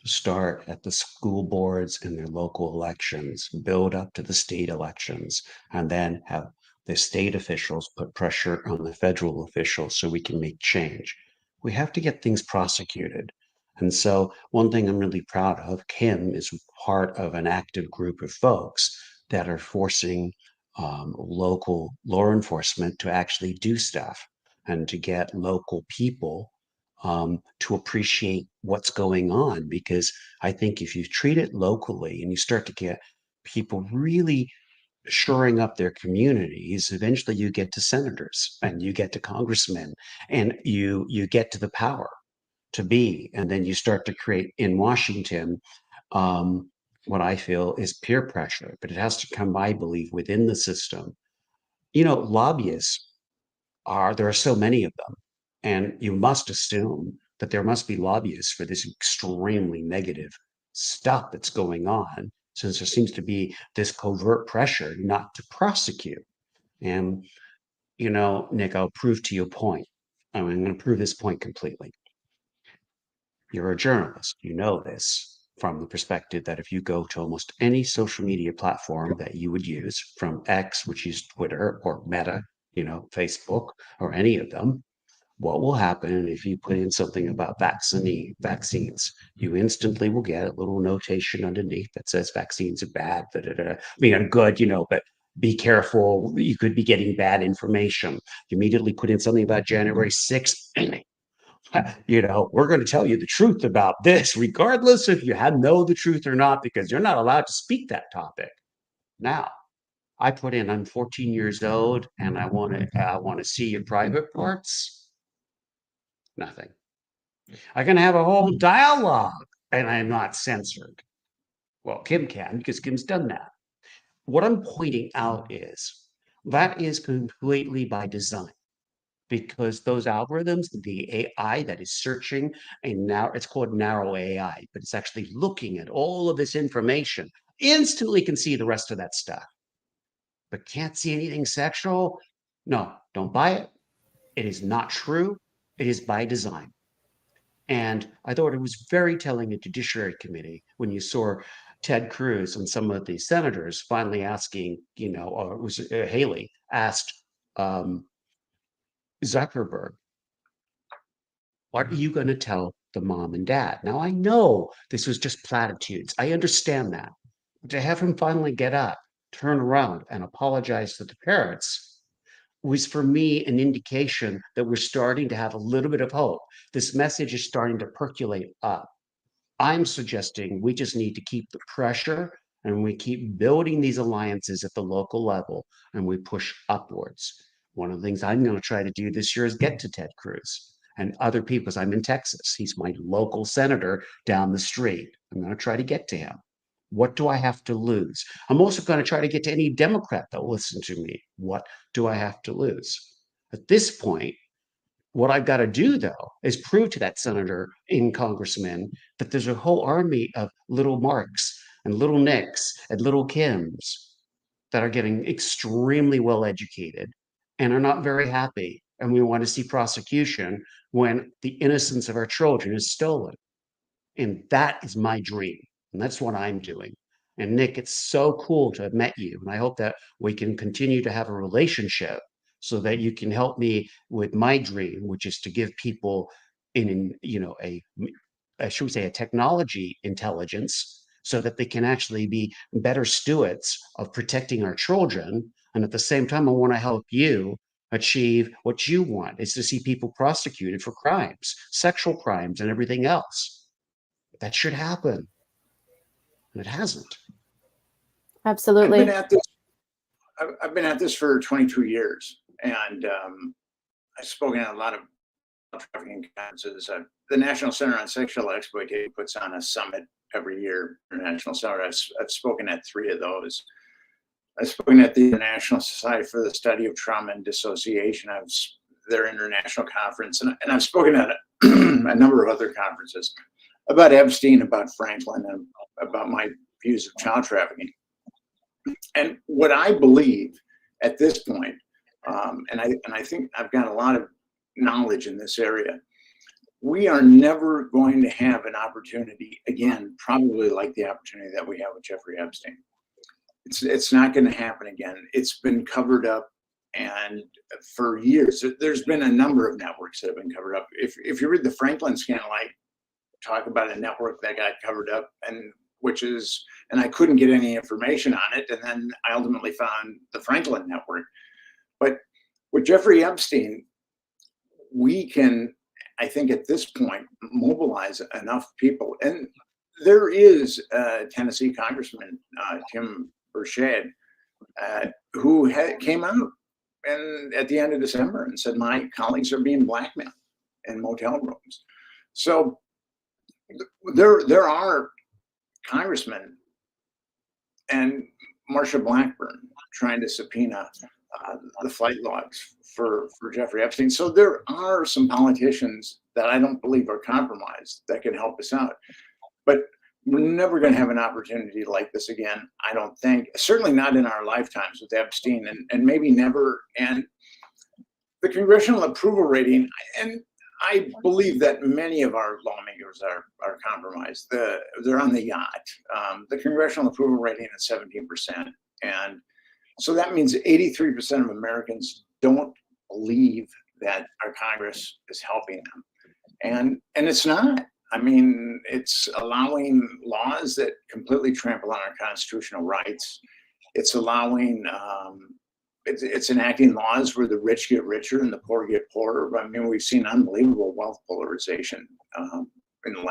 to start at the school boards and their local elections, build up to the state elections, and then have the state officials put pressure on the federal officials so we can make change. We have to get things prosecuted. And so one thing I'm really proud of, Kim is part of an active group of folks that are forcing local law enforcement to actually do stuff and to get local people to appreciate what's going on. Because I think if you treat it locally and you start to get people really shoring up their communities, eventually you get to senators and you get to congressmen and you get to the power to be. And then you start to create in Washington what I feel is peer pressure, but it has to come, I believe, within the system. You know, lobbyists there are so many of them, and you must assume that there must be lobbyists for this extremely negative stuff that's going on, since there seems to be this covert pressure not to prosecute. And, you know, Nick, I'll prove to your point. I'm going to prove this point completely. You're a journalist, you know this from the perspective that if you go to almost any social media platform that you would use, from X, which is Twitter, or Meta, you know, Facebook, or any of them, what will happen if you put in something about vaccines? You instantly will get a little notation underneath that says vaccines are bad. I mean, I'm good, you know, but be careful. You could be getting bad information. You immediately put in something about January 6th. You know, we're going to tell you the truth about this, regardless if you know the truth or not, because you're not allowed to speak that topic. Now, I put in, I'm 14 years old and I want to see your private parts. Nothing. I can have a whole dialogue and I'm not censored. Well, Kim can, because Kim's done that. What I'm pointing out is that is completely by design, because those algorithms, the AI that is searching, and now it's called narrow AI, but it's actually looking at all of this information, instantly can see the rest of that stuff, but can't see anything sexual. No, don't buy it. It is not true. It is by design. And I thought it was very telling at Judiciary Committee when you saw Ted Cruz and some of the senators finally asking, you know, or it was Haley asked Zuckerberg, what are you going to tell the mom and dad? Now, I know this was just platitudes. I understand that. But to have him finally get up, turn around, and apologize to the parents was, for me, an indication that we're starting to have a little bit of hope. This message is starting to percolate up. I'm suggesting we just need to keep the pressure and we keep building these alliances at the local level and we push upwards. One of the things I'm going to try to do this year is get to Ted Cruz and other people, because I'm in Texas. He's my local senator down the street. I'm going to try to get to him. What do I have to lose? I'm also going to try to get to any Democrat that will listen to me. What do I have to lose? At this point, what I've got to do, though, is prove to that senator and congressman that there's a whole army of little Marks and little Nicks and little Kims that are getting extremely well educated and are not very happy. And we want to see prosecution when the innocence of our children is stolen. And that is my dream. And that's what I'm doing. And Nick, it's so cool to have met you. And I hope that we can continue to have a relationship so that you can help me with my dream, which is to give people should we say, a technology intelligence so that they can actually be better stewards of protecting our children. And at the same time, I want to help you achieve what you want, is to see people prosecuted for crimes, sexual crimes, and everything else. That should happen. And it hasn't.
Absolutely.
I've been at this for 22 years, and I've spoken at a lot of trafficking conferences. The National Center on Sexual Exploitation puts on a summit every year, International Summit. I've spoken at 3 of those. I've spoken at the International Society for the Study of Trauma and Dissociation, their international conference, and I've spoken at a number of other conferences about Epstein, about Franklin, and about my views of child trafficking. And what I believe at this point, and I think I've got a lot of knowledge in this area, we are never going to have an opportunity again, probably like the opportunity that we have with Jeffrey Epstein. It's not going to happen again. It's been covered up, and for years there's been a number of networks that have been covered up. If you read the Franklin scandal, I talk about a network that got covered up, and I couldn't get any information on it, and then I ultimately found the Franklin network. But with Jeffrey Epstein, we can, I think at this point, mobilize enough people. And there is a Tennessee Congressman, Tim Burchett, who came out at the end of December and said, my colleagues are being blackmailed in motel rooms. So there are congressmen and Marsha Blackburn trying to subpoena the flight logs for Jeffrey Epstein. So there are some politicians that I don't believe are compromised that can help us out. But we're never going to have an opportunity like this again, I don't think. Certainly not in our lifetimes with Epstein, and maybe never. And the congressional approval rating, and I believe that many of our lawmakers are compromised. They're on the yacht. The congressional approval rating is 17%. And so that means 83% of Americans don't believe that our Congress is helping them. And it's not. I mean, it's allowing laws that completely trample on our constitutional rights. It's allowing, it's enacting laws where the rich get richer and the poor get poorer. I mean, we've seen unbelievable wealth polarization over the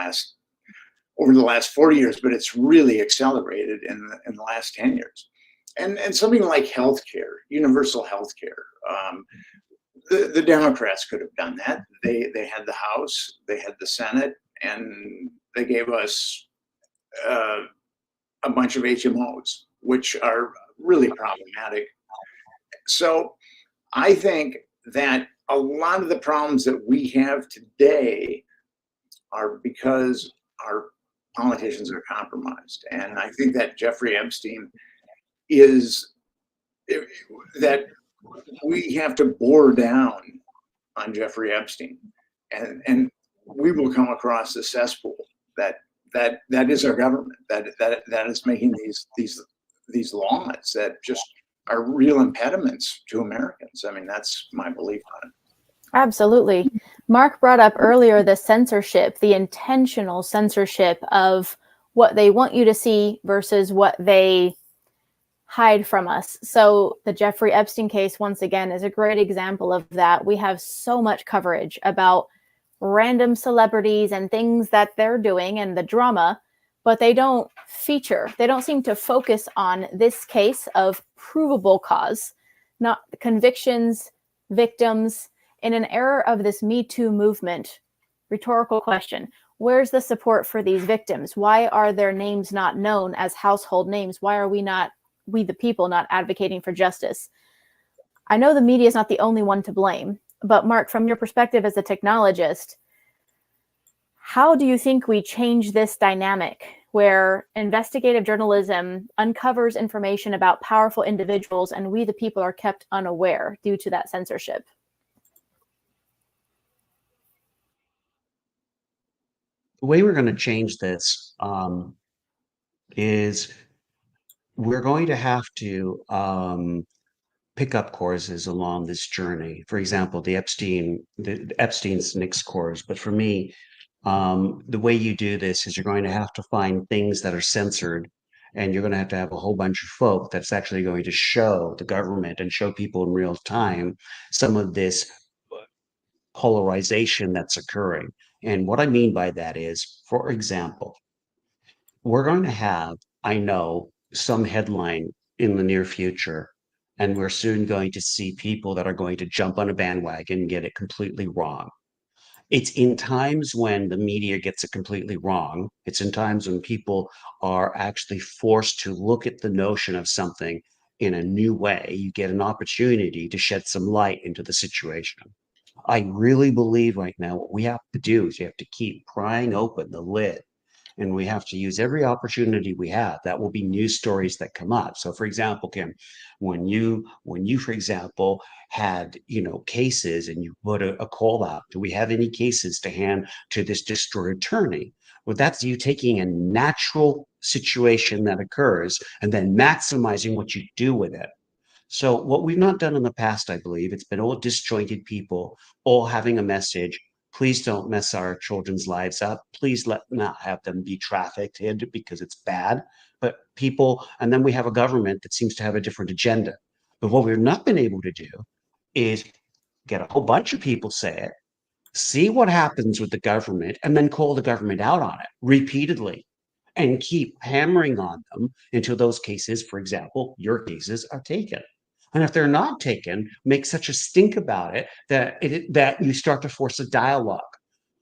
last 40 years, but it's really accelerated in the last 10 years. And something like healthcare, universal healthcare. The Democrats could have done that. They had the House, they had the Senate, and they gave us a bunch of HMOs, which are really problematic. So I think that a lot of the problems that we have today are because our politicians are compromised. And I think that Jeffrey Epstein is that we have to bore down on Jeffrey Epstein, and we will come across the cesspool that is our government, that is making these laws that just are real impediments to Americans. I mean, that's my belief on it.
Absolutely. Mark brought up earlier the censorship, the intentional censorship of what they want you to see versus what they hide from us. So the Jeffrey Epstein case, once again, is a great example of that. We have so much coverage about random celebrities and things that they're doing and the drama, but they don't feature, they don't seem to focus on this case of provable cause, not convictions, victims. In an era of this Me Too movement, rhetorical question, where's the support for these victims? Why are their names not known as household names? Why are we the people not advocating for justice? I know the media is not the only one to blame, but Mark, from your perspective as a technologist, how do you think we change this dynamic where investigative journalism uncovers information about powerful individuals and we, the people, are kept unaware due to that censorship.
The way we're going to change this is we're going to have to pick up courses along this journey. For example, the Epstein's Nick's course. But for me, the way you do this is you're going to have to find things that are censored, and you're going to have a whole bunch of folk that's actually going to show the government and show people in real time some of this polarization that's occurring. And what I mean by that is, for example, we're going to have, I know, some headline in the near future, and we're soon going to see people that are going to jump on a bandwagon and get it completely wrong. It's in times when the media gets it completely wrong. It's in times when people are actually forced to look at the notion of something in a new way. You get an opportunity to shed some light into the situation. I really believe right now what we have to do is we have to keep prying open the lid, and we have to use every opportunity we have. That will be news stories that come up. So for example, Kim, when you for example had cases and you put a call out, do we have any cases to hand to this district attorney? Well, that's you taking a natural situation that occurs and then maximizing what you do with it. So what we've not done in the past, I believe, it's been all disjointed people, all having a message. Please don't mess our children's lives up. Please let not have them be trafficked because it's bad. But people, and then we have a government that seems to have a different agenda. But what we've not been able to do is get a whole bunch of people say it, see what happens with the government, and then call the government out on it repeatedly and keep hammering on them until those cases, for example, your cases, are taken. And if they're not taken, make such a stink about it that you start to force a dialogue.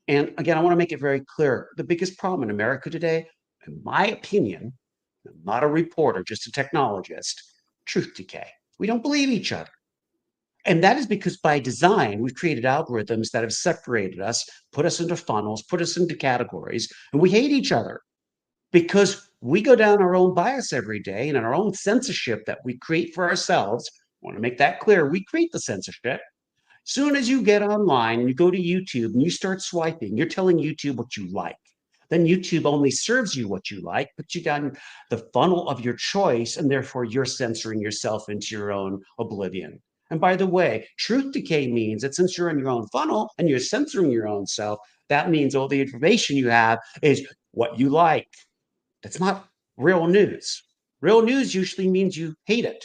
And again, I want to make it very clear. The biggest problem in America today, in my opinion, I'm not a reporter, just a technologist, truth decay. We don't believe each other. And that is because by design, we've created algorithms that have separated us, put us into funnels, put us into categories, and we hate each other because we go down our own bias every day and our own censorship that we create for ourselves. I want to make that clear. We create the censorship. Soon as you get online and you go to YouTube and you start swiping, you're telling YouTube what you like. Then YouTube only serves you what you like, but you got the funnel of your choice, and therefore you're censoring yourself into your own oblivion. And by the way, truth decay means that since you're in your own funnel and you're censoring your own self, that means all the information you have is what you like. That's not real news. Real news usually means you hate it.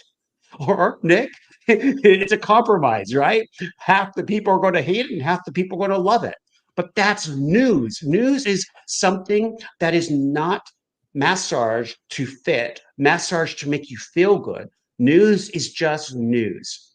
Or, Nick, it's a compromise, right? Half the people are going to hate it and half the people are going to love it. But that's news. News is something that is not massaged to fit, massaged to make you feel good. News is just news.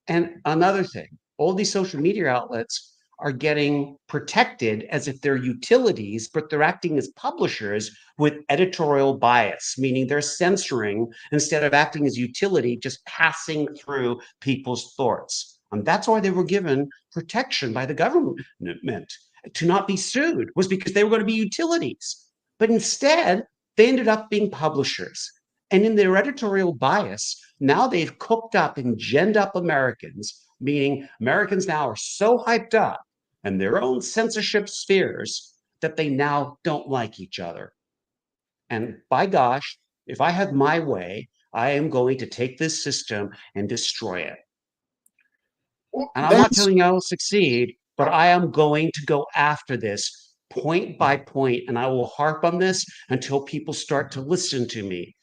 And another thing, all these social media outlets are getting protected as if they're utilities, but they're acting as publishers with editorial bias, meaning they're censoring instead of acting as utility, just passing through people's thoughts. And that's why they were given protection by the government to not be sued, was because they were going to be utilities. But instead, they ended up being publishers. And in their editorial bias, now they've cooked up and ginned up Americans, meaning Americans now are so hyped up in their own censorship spheres that they now don't like each other. And by gosh, if I have my way, I am going to take this system and destroy it. And I'm not telling you I will succeed, but I am going to go after this point by point, and I will harp on this until people start to listen to me.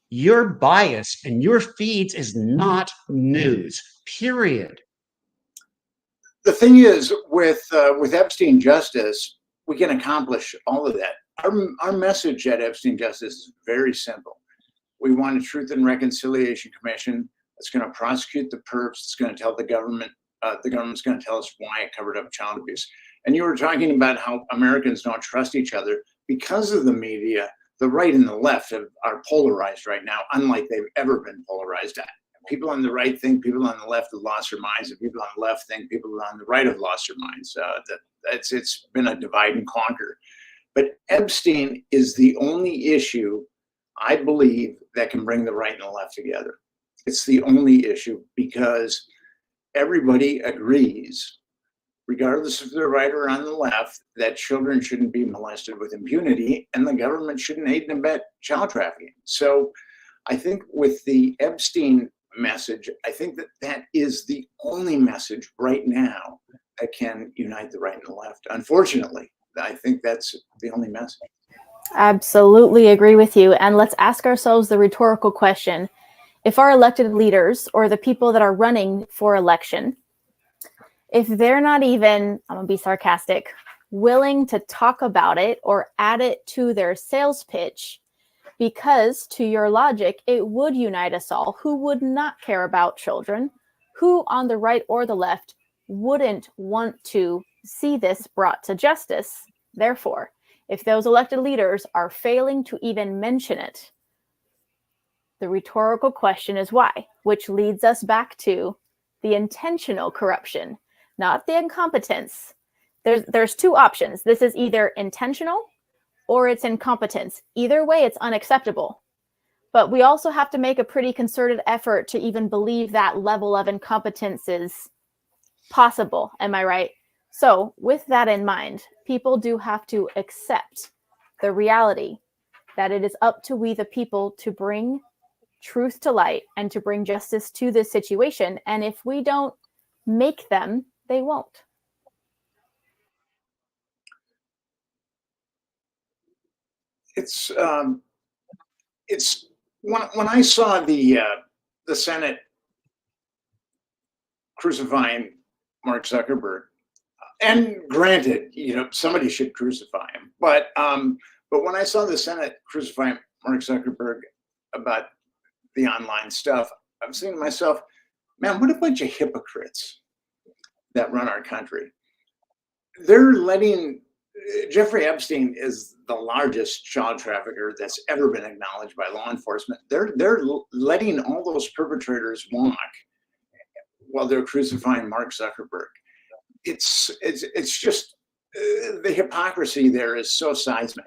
Your bias and your feeds is not news, period.
The thing is, with Epstein Justice, we can accomplish all of that. Our message at Epstein Justice is very simple. We want a Truth and Reconciliation Commission that's going to prosecute the perps. It's going to tell the government's going to tell us why it covered up child abuse. And you were talking about how Americans don't trust each other because of the media. The right and the left are polarized right now, unlike they've ever been polarized at. People on the right think people on the left have lost their minds, and people on the left think people on the right have lost their minds. It's been a divide and conquer. But Epstein is the only issue, I believe, that can bring the right and the left together. It's the only issue because everybody agrees, regardless if they're right or on the left, that children shouldn't be molested with impunity and the government shouldn't aid and abet child trafficking. So I think with the Epstein message, I think that that is the only message right now that can unite the right and the left. Unfortunately, I think that's the only message.
Absolutely agree with you. And let's ask ourselves the rhetorical question. If our elected leaders or the people that are running for election, if they're not even, I'm going to be sarcastic, willing to talk about it or add it to their sales pitch, because to your logic, it would unite us all. Who would not care about children? Who on the right or the left wouldn't want to see this brought to justice? Therefore, if those elected leaders are failing to even mention it, the rhetorical question is why, which leads us back to the intentional corruption, not the incompetence. There's two options. This is either intentional or it's incompetence. Either way, it's unacceptable. But we also have to make a pretty concerted effort to even believe that level of incompetence is possible. Am I right? So with that in mind, people do have to accept the reality that it is up to we the people to bring truth to light and to bring justice to this situation. And if we don't make them, they won't.
It's when I saw the Senate crucifying Mark Zuckerberg, and granted, somebody should crucify him, but when I saw the Senate crucifying Mark Zuckerberg about the online stuff, I'm saying to myself, man, what a bunch of hypocrites that run our country. They're letting Jeffrey Epstein is the largest child trafficker that's ever been acknowledged by law enforcement. They're letting all those perpetrators walk while they're crucifying Mark Zuckerberg. It's just the hypocrisy there is so seismic,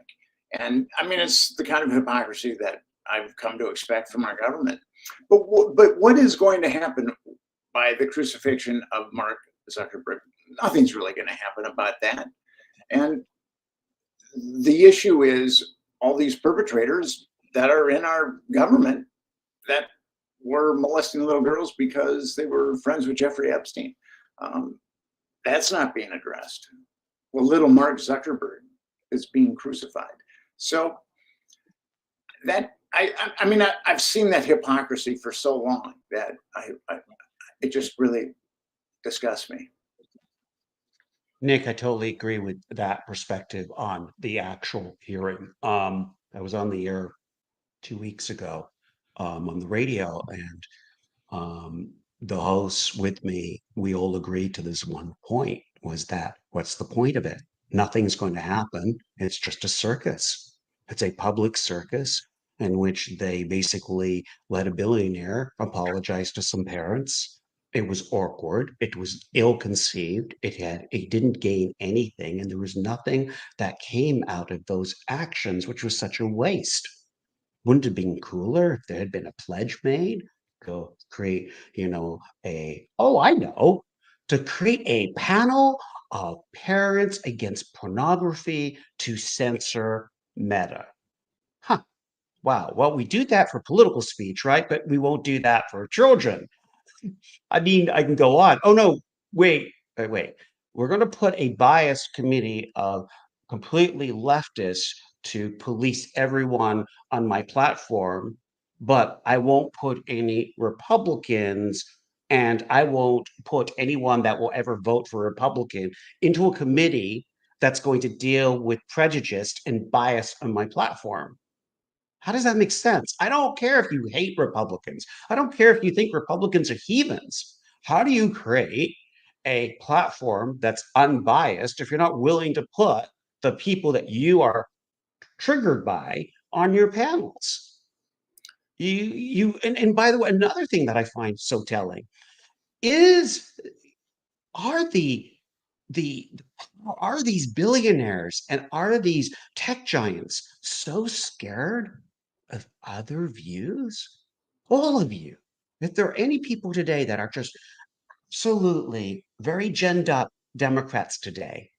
and I mean it's the kind of hypocrisy that I've come to expect from our government. But what is going to happen by the crucifixion of Mark Zuckerberg? Nothing's really going to happen about that. And the issue is all these perpetrators that are in our government that were molesting little girls because they were friends with Jeffrey Epstein. That's not being addressed. Well, little Mark Zuckerberg is being crucified. So that I mean I've seen that hypocrisy for so long that it just really disgusts me.
Nick, I totally agree with that perspective on the actual hearing. I was on the air 2 weeks ago on the radio, and the hosts with me, we all agreed to this one point, was that what's the point of it? Nothing's going to happen. It's just a circus. It's a public circus in which they basically let a billionaire apologize to some parents. It was awkward. It was ill-conceived. It didn't gain anything, and there was nothing that came out of those actions, which was such a waste. Wouldn't it have been cooler if there had been a pledge made? Go create, to create a panel of parents against pornography to censor Meta. Huh. Wow. Well, we do that for political speech, right? But we won't do that for children. I mean, I can go on. Oh, no, wait. We're going to put a biased committee of completely leftists to police everyone on my platform, but I won't put any Republicans and I won't put anyone that will ever vote for Republican into a committee that's going to deal with prejudice and bias on my platform. How does that make sense? I don't care if you hate Republicans. I don't care if you think Republicans are heathens. How do you create a platform that's unbiased if you're not willing to put the people that you are triggered by on your panels? And by the way, another thing that I find so telling are the Are these billionaires and are these tech giants so scared of other views? All of you. If there are any people today that are just absolutely very ginned up Democrats today,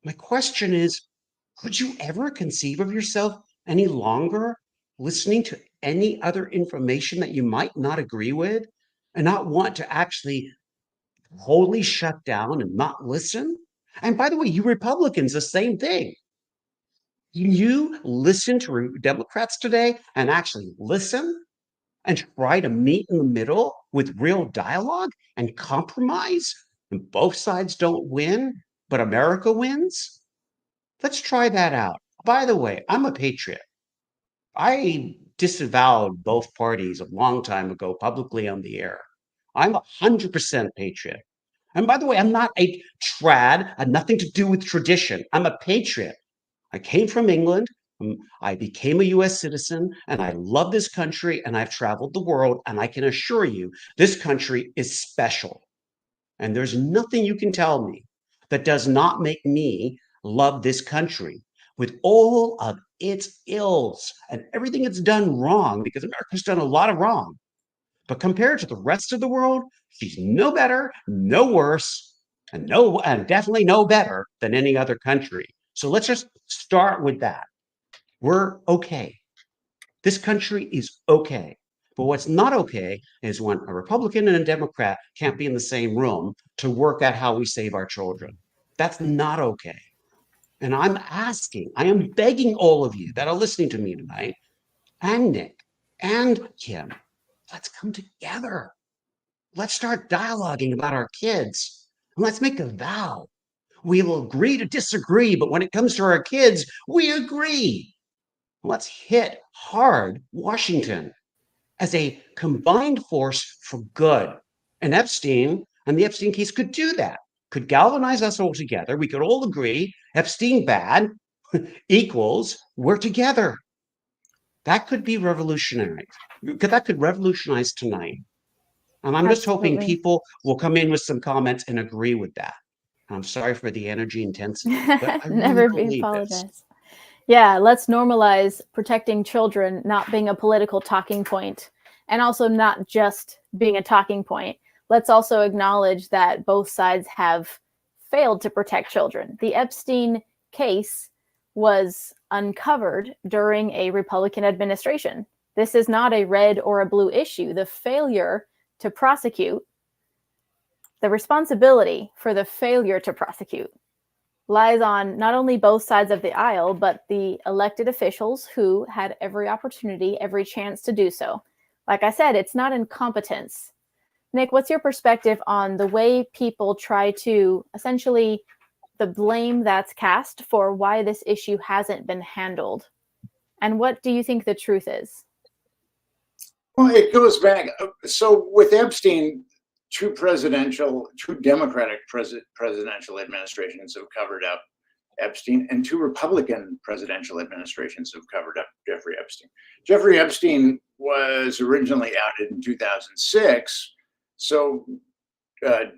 my question is, could you ever conceive of yourself any longer listening to any other information that you might not agree with and not want to actually wholly shut down and not listen? And by the way, you Republicans, the same thing. You listen to Democrats today and actually listen and try to meet in the middle with real dialogue and compromise, and both sides don't win, but America wins? Let's try that out. By the way, I'm a patriot. I disavowed both parties a long time ago publicly on the air. I'm 100% patriot. And by the way, I'm not a trad, and nothing to do with tradition. I'm a patriot. I came from England. I became a US citizen, and I love this country, and I've traveled the world, and I can assure you this country is special. And there's nothing you can tell me that does not make me love this country with all of its ills and everything it's done wrong, because America's done a lot of wrong. But compared to the rest of the world, she's no better, no worse, and definitely no better than any other country. So let's just start with that. We're okay. This country is okay. But what's not okay is when a Republican and a Democrat can't be in the same room to work out how we save our children. That's not okay. And I am begging all of you that are listening to me tonight, and Nick and Kim, let's come together. Let's start dialoguing about our kids. And let's make a vow. We will agree to disagree, but when it comes to our kids, we agree. Let's hit hard Washington as a combined force for good. And Epstein and the Epstein case could do that, could galvanize us all together. We could all agree Epstein bad equals we're together. That could be revolutionary. That could revolutionize tonight. And I'm just hoping people will come in with some comments and agree with that. I'm sorry for the energy intensity, but I
Never
really
be
believe this.
apologized. Yeah, let's normalize protecting children not being a political talking point, and also not just being a talking point. Let's also acknowledge that both sides have failed to protect children. The Epstein case was uncovered during a Republican administration. This is not a red or a blue issue. The failure to prosecute, the responsibility for the failure to prosecute lies on not only both sides of the aisle, but the elected officials who had every opportunity, every chance to do so. Like I said, it's not incompetence. Nick, what's your perspective on the way people try to essentially the blame that's cast for why this issue hasn't been handled? And what do you think the truth is?
Well, it goes back. So with Epstein, two Democratic presidential administrations have covered up Epstein, and two Republican presidential administrations have covered up Jeffrey Epstein. Jeffrey Epstein was originally outed in 2006. So the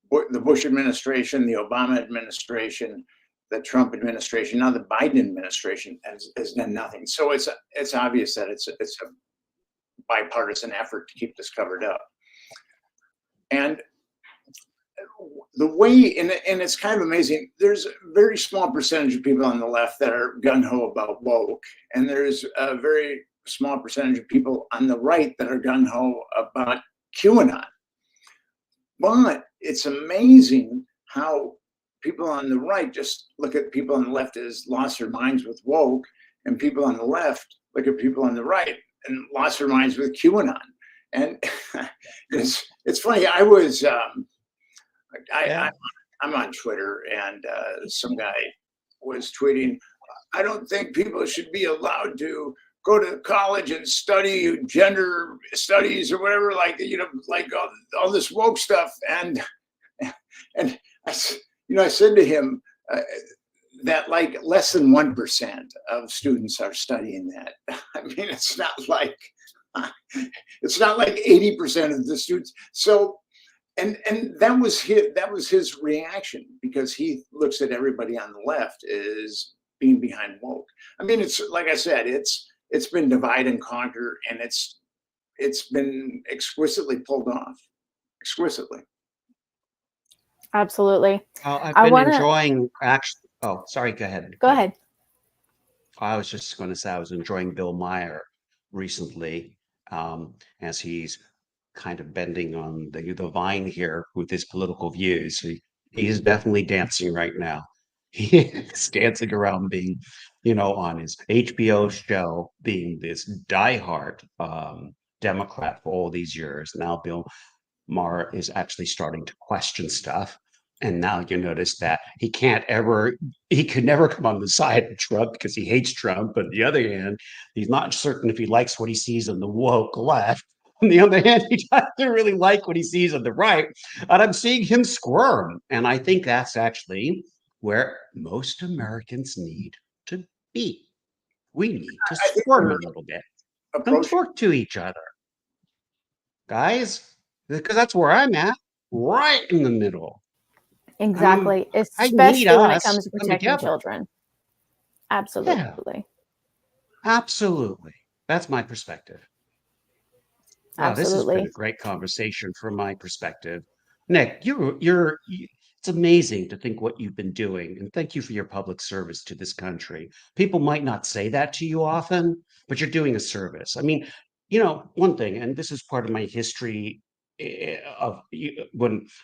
Bush administration, the Obama administration, the Trump administration, now the Biden administration has done nothing. So it's obvious that it's a bipartisan effort to keep this covered up. And the way, and it's kind of amazing, there's a very small percentage of people on the left that are gung-ho about woke, and there's a very small percentage of people on the right that are gung-ho about QAnon. But it's amazing how people on the right just look at people on the left as lost their minds with woke, and people on the left look at people on the right and lost their minds with QAnon. And it's funny. I was I'm on Twitter, and some guy was tweeting, "I don't think people should be allowed to go to college and study gender studies or whatever, like all this woke stuff." And I said to him that like less than 1% of students are studying that. I mean, it's not like 80% of the students. So And that was his reaction, because he looks at everybody on the left as being behind woke. I mean, it's like I said, it's been divide and conquer, and it's been exquisitely pulled off, exquisitely.
Absolutely.
I've
I
been
want to
enjoying actually. Oh, sorry. Go ahead.
go ahead.
I was just going to say I was enjoying Bill Maher recently, as he's kind of bending on the vine here with his political views. He's definitely dancing right now. He is dancing around being, on his HBO show, being this diehard Democrat for all these years. Now Bill Maher is actually starting to question stuff. And now you notice that he could never come on the side of Trump because he hates Trump. But on the other hand, he's not certain if he likes what he sees on the woke left. On the other hand, he doesn't really like what he sees on the right. And I'm seeing him squirm. And I think that's actually where most Americans need to be. We need to
I think
squirm
we're
a little bit,
approaching.
contort to each other, guys, because that's where I'm at, right in the middle.
Exactly.
I need
Especially when it
us
comes to
to come
protecting
together.
children.
Yeah,
Absolutely.
absolutely. That's my perspective. Wow, this has been
Absolutely.
a great conversation from my perspective. Nick, it's amazing to think what you've been doing, and thank you for your public service to this country. People might not say that to you often, but you're doing a service. I mean, one thing, and this is part of my history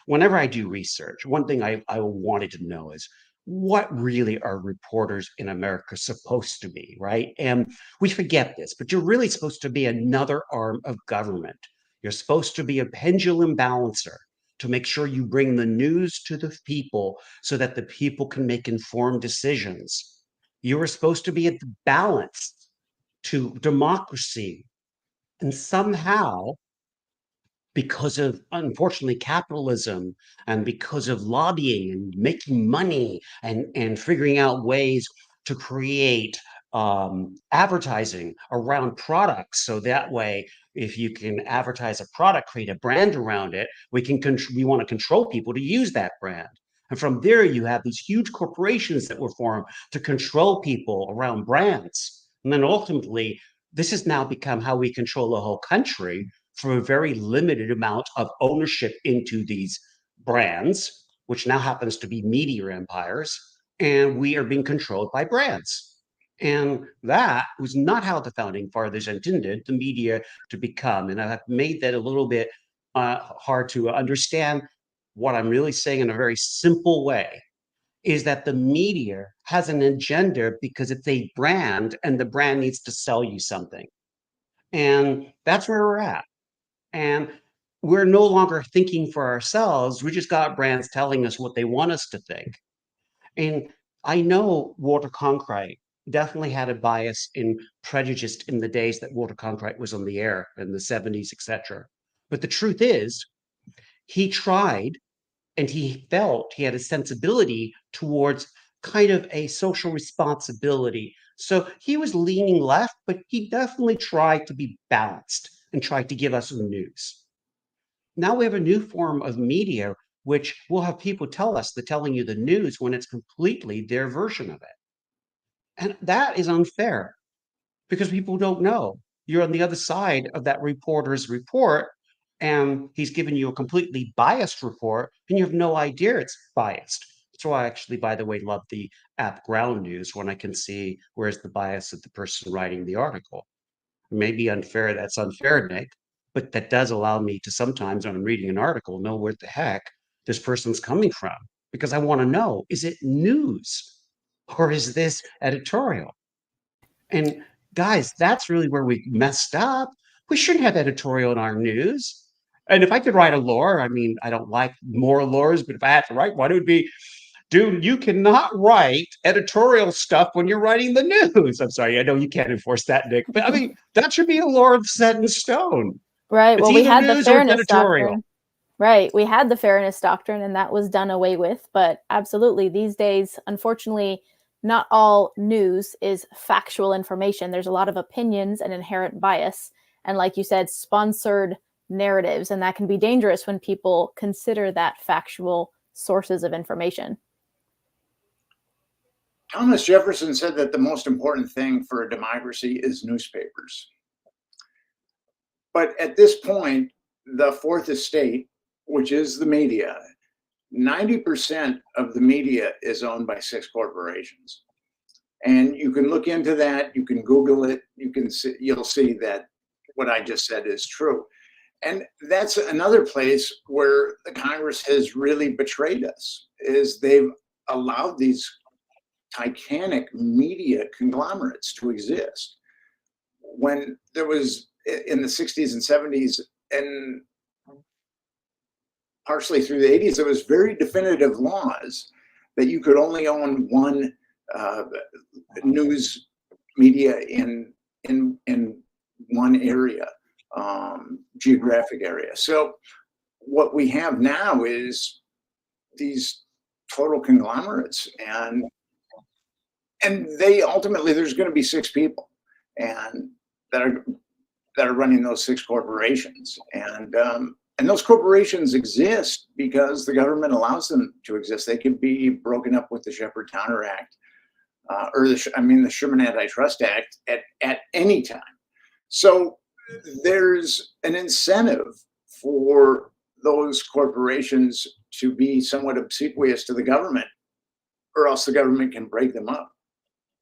whenever I do research, one thing I wanted to know is what really are reporters in America supposed to be, right? And we forget this, but you're really supposed to be another arm of government. You're supposed to be a pendulum balancer to make sure you bring the news to the people so that the people can make informed decisions. You are supposed to be at the balance to democracy. And somehow, because of, unfortunately, capitalism, and because of lobbying and making money, and figuring out ways to create advertising around products, so that way, if you can advertise a product, create a brand around it, we want to control people to use that brand. And from there, you have these huge corporations that were formed to control people around brands. And then ultimately, this has now become how we control the whole country, for a very limited amount of ownership into these brands, which now happens to be media empires, and we are being controlled by brands. And that was not how the founding fathers intended the media to become. And I've made that a little bit hard to understand. What I'm really saying in a very simple way is that the media has an agenda because it's a brand, and the brand needs to sell you something. And that's where we're at. And we're no longer thinking for ourselves. We just got brands telling us what they want us to think. And I know Walter Cronkite definitely had a bias in prejudice in the days that Walter Cronkite was on the air in the 70s, etc. But the truth is, he tried, and he felt he had a sensibility towards kind of a social responsibility. So he was leaning left, but he definitely tried to be balanced and tried to give us the news. Now we have a new form of media, which will have people tell us they're telling you the news when it's completely their version of it. And that is unfair, because people don't know. You're on the other side of that reporter's report, and he's given you a completely biased report, and you have no idea it's biased. So I actually, by the way, love the app Ground News, when I can see where's the bias of the person writing the article. It may be unfair, that's unfair, Nick, but that does allow me to sometimes, when I'm reading an article, know where the heck this person's coming from, because I want to know, is it news or is this editorial? And guys, that's really where we messed up. We shouldn't have editorial in our news. And if I could write a lore, I mean, I don't like moral laws, but if I had to write one, it would be, dude, you cannot write editorial stuff when you're writing the news. I'm sorry, I know you can't enforce that, Nick, but I mean, that should be a law set in stone.
Right.
It's
Well, we
either
had the
news or it's
fairness
editorial.
doctrine. Right. We had the fairness doctrine, and that was done away with. But absolutely, these days, unfortunately, not all news is factual information. There's a lot of opinions and inherent bias. And like you said, sponsored narratives, and that can be dangerous when people consider that factual sources of information.
Thomas Jefferson said that the most important thing for a democracy is newspapers. But at this point, the fourth estate, which is the media, 90% of the media is owned by 6 corporations. And you can look into that, you can Google it, you'll see that what I just said is true. And that's another place where the Congress has really betrayed us, is they've allowed these titanic media conglomerates to exist. When there was, in the 60s and 70s, and partially through the 80s, there was very definitive laws that you could only own one news media in one area, geographic area. So what we have now is these total conglomerates, and they ultimately, there's going to be 6 people and that are running those 6 corporations, and those corporations exist because the government allows them to exist. They can be broken up with the Shepard-Towner Act, or the Sherman Antitrust Act at any time. So there's an incentive for those corporations to be somewhat obsequious to the government, or else the government can break them up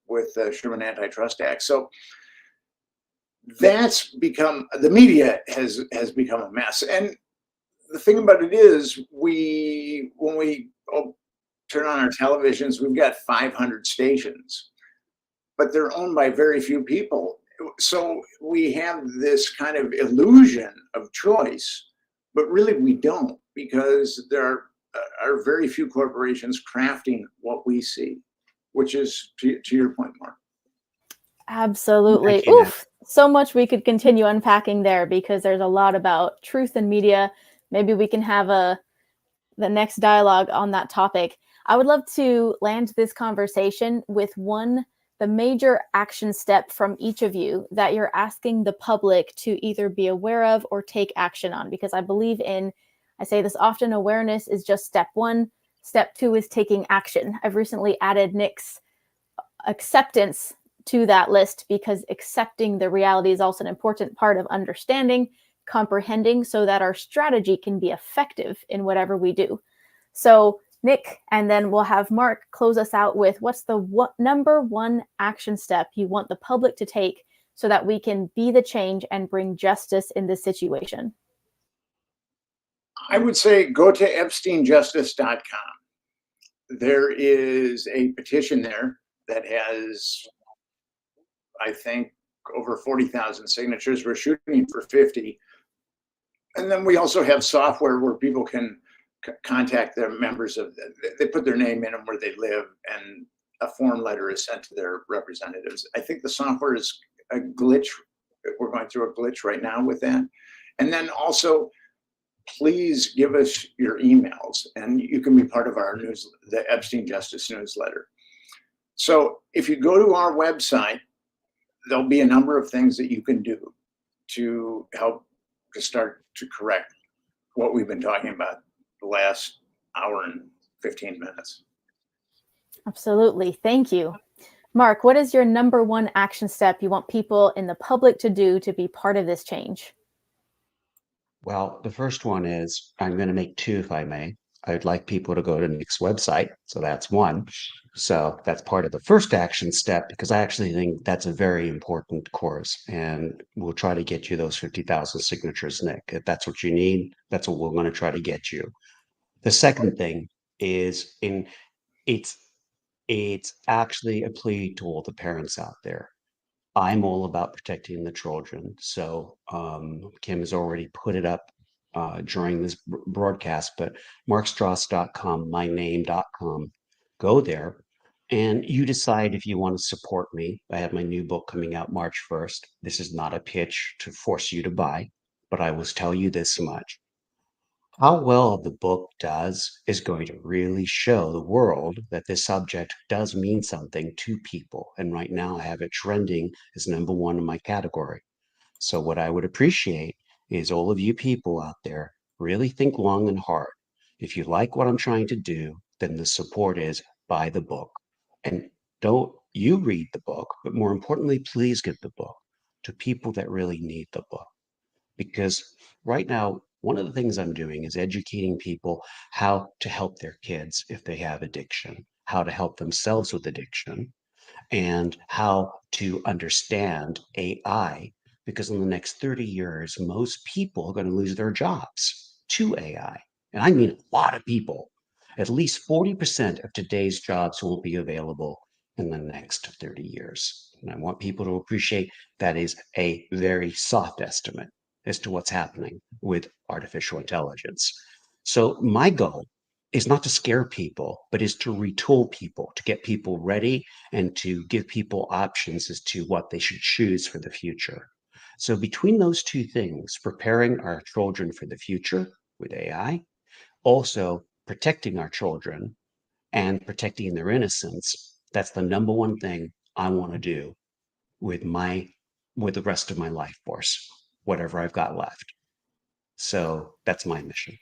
with the Sherman Antitrust Act. So that's become, the media has become a mess. And the thing about it is, when we turn on our televisions, we've got 500 stations, but they're owned by very few people. So we have this kind of illusion of choice, but really we don't, because there are very few corporations crafting what we see, which is, to your point, Mark.
Absolutely. Oof, so much we could continue unpacking there, because there's a lot about truth in media. Maybe we can have the next dialogue on that topic. I would love to land this conversation with the major action step from each of you that you're asking the public to either be aware of or take action on, because I believe I say this often, awareness is just step 1. Step 2 is taking action. I've recently added Nick's acceptance to that list, because accepting the reality is also an important part of understanding, comprehending, so that our strategy can be effective in whatever we do. So Nick, and then we'll have Mark close us out with, what's the number 1 action step you want the public to take so that we can be the change and bring justice in this situation?
I would say go to epsteinjustice.com. There is a petition there that has, I think, over 40,000 signatures. We're shooting for 50. And then we also have software where people can contact their members they put their name in and where they live, and a form letter is sent to their representatives. I think the software is a glitch. We're going through a glitch right now with that. And then also, please give us your emails, and you can be part of our the Epstein Justice newsletter. So if you go to our website, there'll be a number of things that you can do to help to start to correct what we've been talking about the last hour and 15 minutes.
Absolutely. Thank you. Mark, what is your number 1 action step you want people in the public to do to be part of this change?
Well, the first one is, I'm going to make 2, if I may. I'd like people to go to Nick's website. So that's 1. So that's part of the first action step, because I actually think that's a very important course. And we'll try to get you those 50,000 signatures, Nick. If that's what you need, that's what we're going to try to get you. The second thing is, it's actually a plea to all the parents out there. I'm all about protecting the children. So Kim has already put it up during this broadcast, but markstross.com, myname.com, go there and you decide if you want to support me. I have my new book coming out March 1st. This is not a pitch to force you to buy, but I will tell you this much. How well the book does is going to really show the world that this subject does mean something to people. And right now I have it trending as number 1 in my category. So what I would appreciate is all of you people out there really think long and hard. If you like what I'm trying to do, then the support is buy the book. And don't you read the book, but more importantly, please give the book to people that really need the book. Because right now, one of the things I'm doing is educating people how to help their kids if they have addiction, how to help themselves with addiction, and how to understand AI. Because in the next 30 years, most people are going to lose their jobs to AI. And I mean a lot of people. At least 40% of today's jobs won't be available in the next 30 years. And I want people to appreciate that is a very soft estimate as to what's happening with artificial intelligence. So my goal is not to scare people, but is to retool people, to get people ready and to give people options as to what they should choose for the future. So between those two things, preparing our children for the future with AI, also protecting our children and protecting their innocence, that's the number one thing I want to do with the rest of my life force, whatever I've got left. So that's my mission.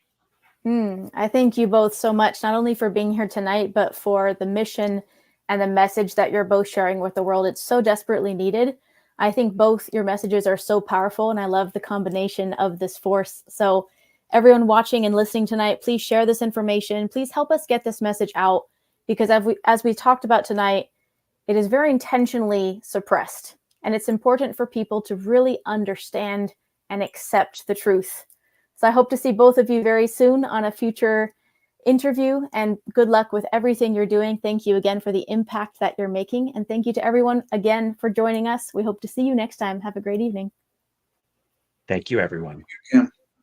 I thank you both so much, not only for being here tonight, but for the mission and the message that you're both sharing with the world. It's so desperately needed. I think both your messages are so powerful, and I love the combination of this force. So everyone watching and listening tonight, please share this information. Please help us get this message out, because as we talked about tonight, it is very intentionally suppressed. And it's important for people to really understand and accept the truth. So I hope to see both of you very soon on a future interview, and good luck with everything you're doing. Thank you again for the impact that you're making. And thank you to everyone again for joining us. We hope to see you next time. Have a great evening.
Thank you, everyone.
Yeah.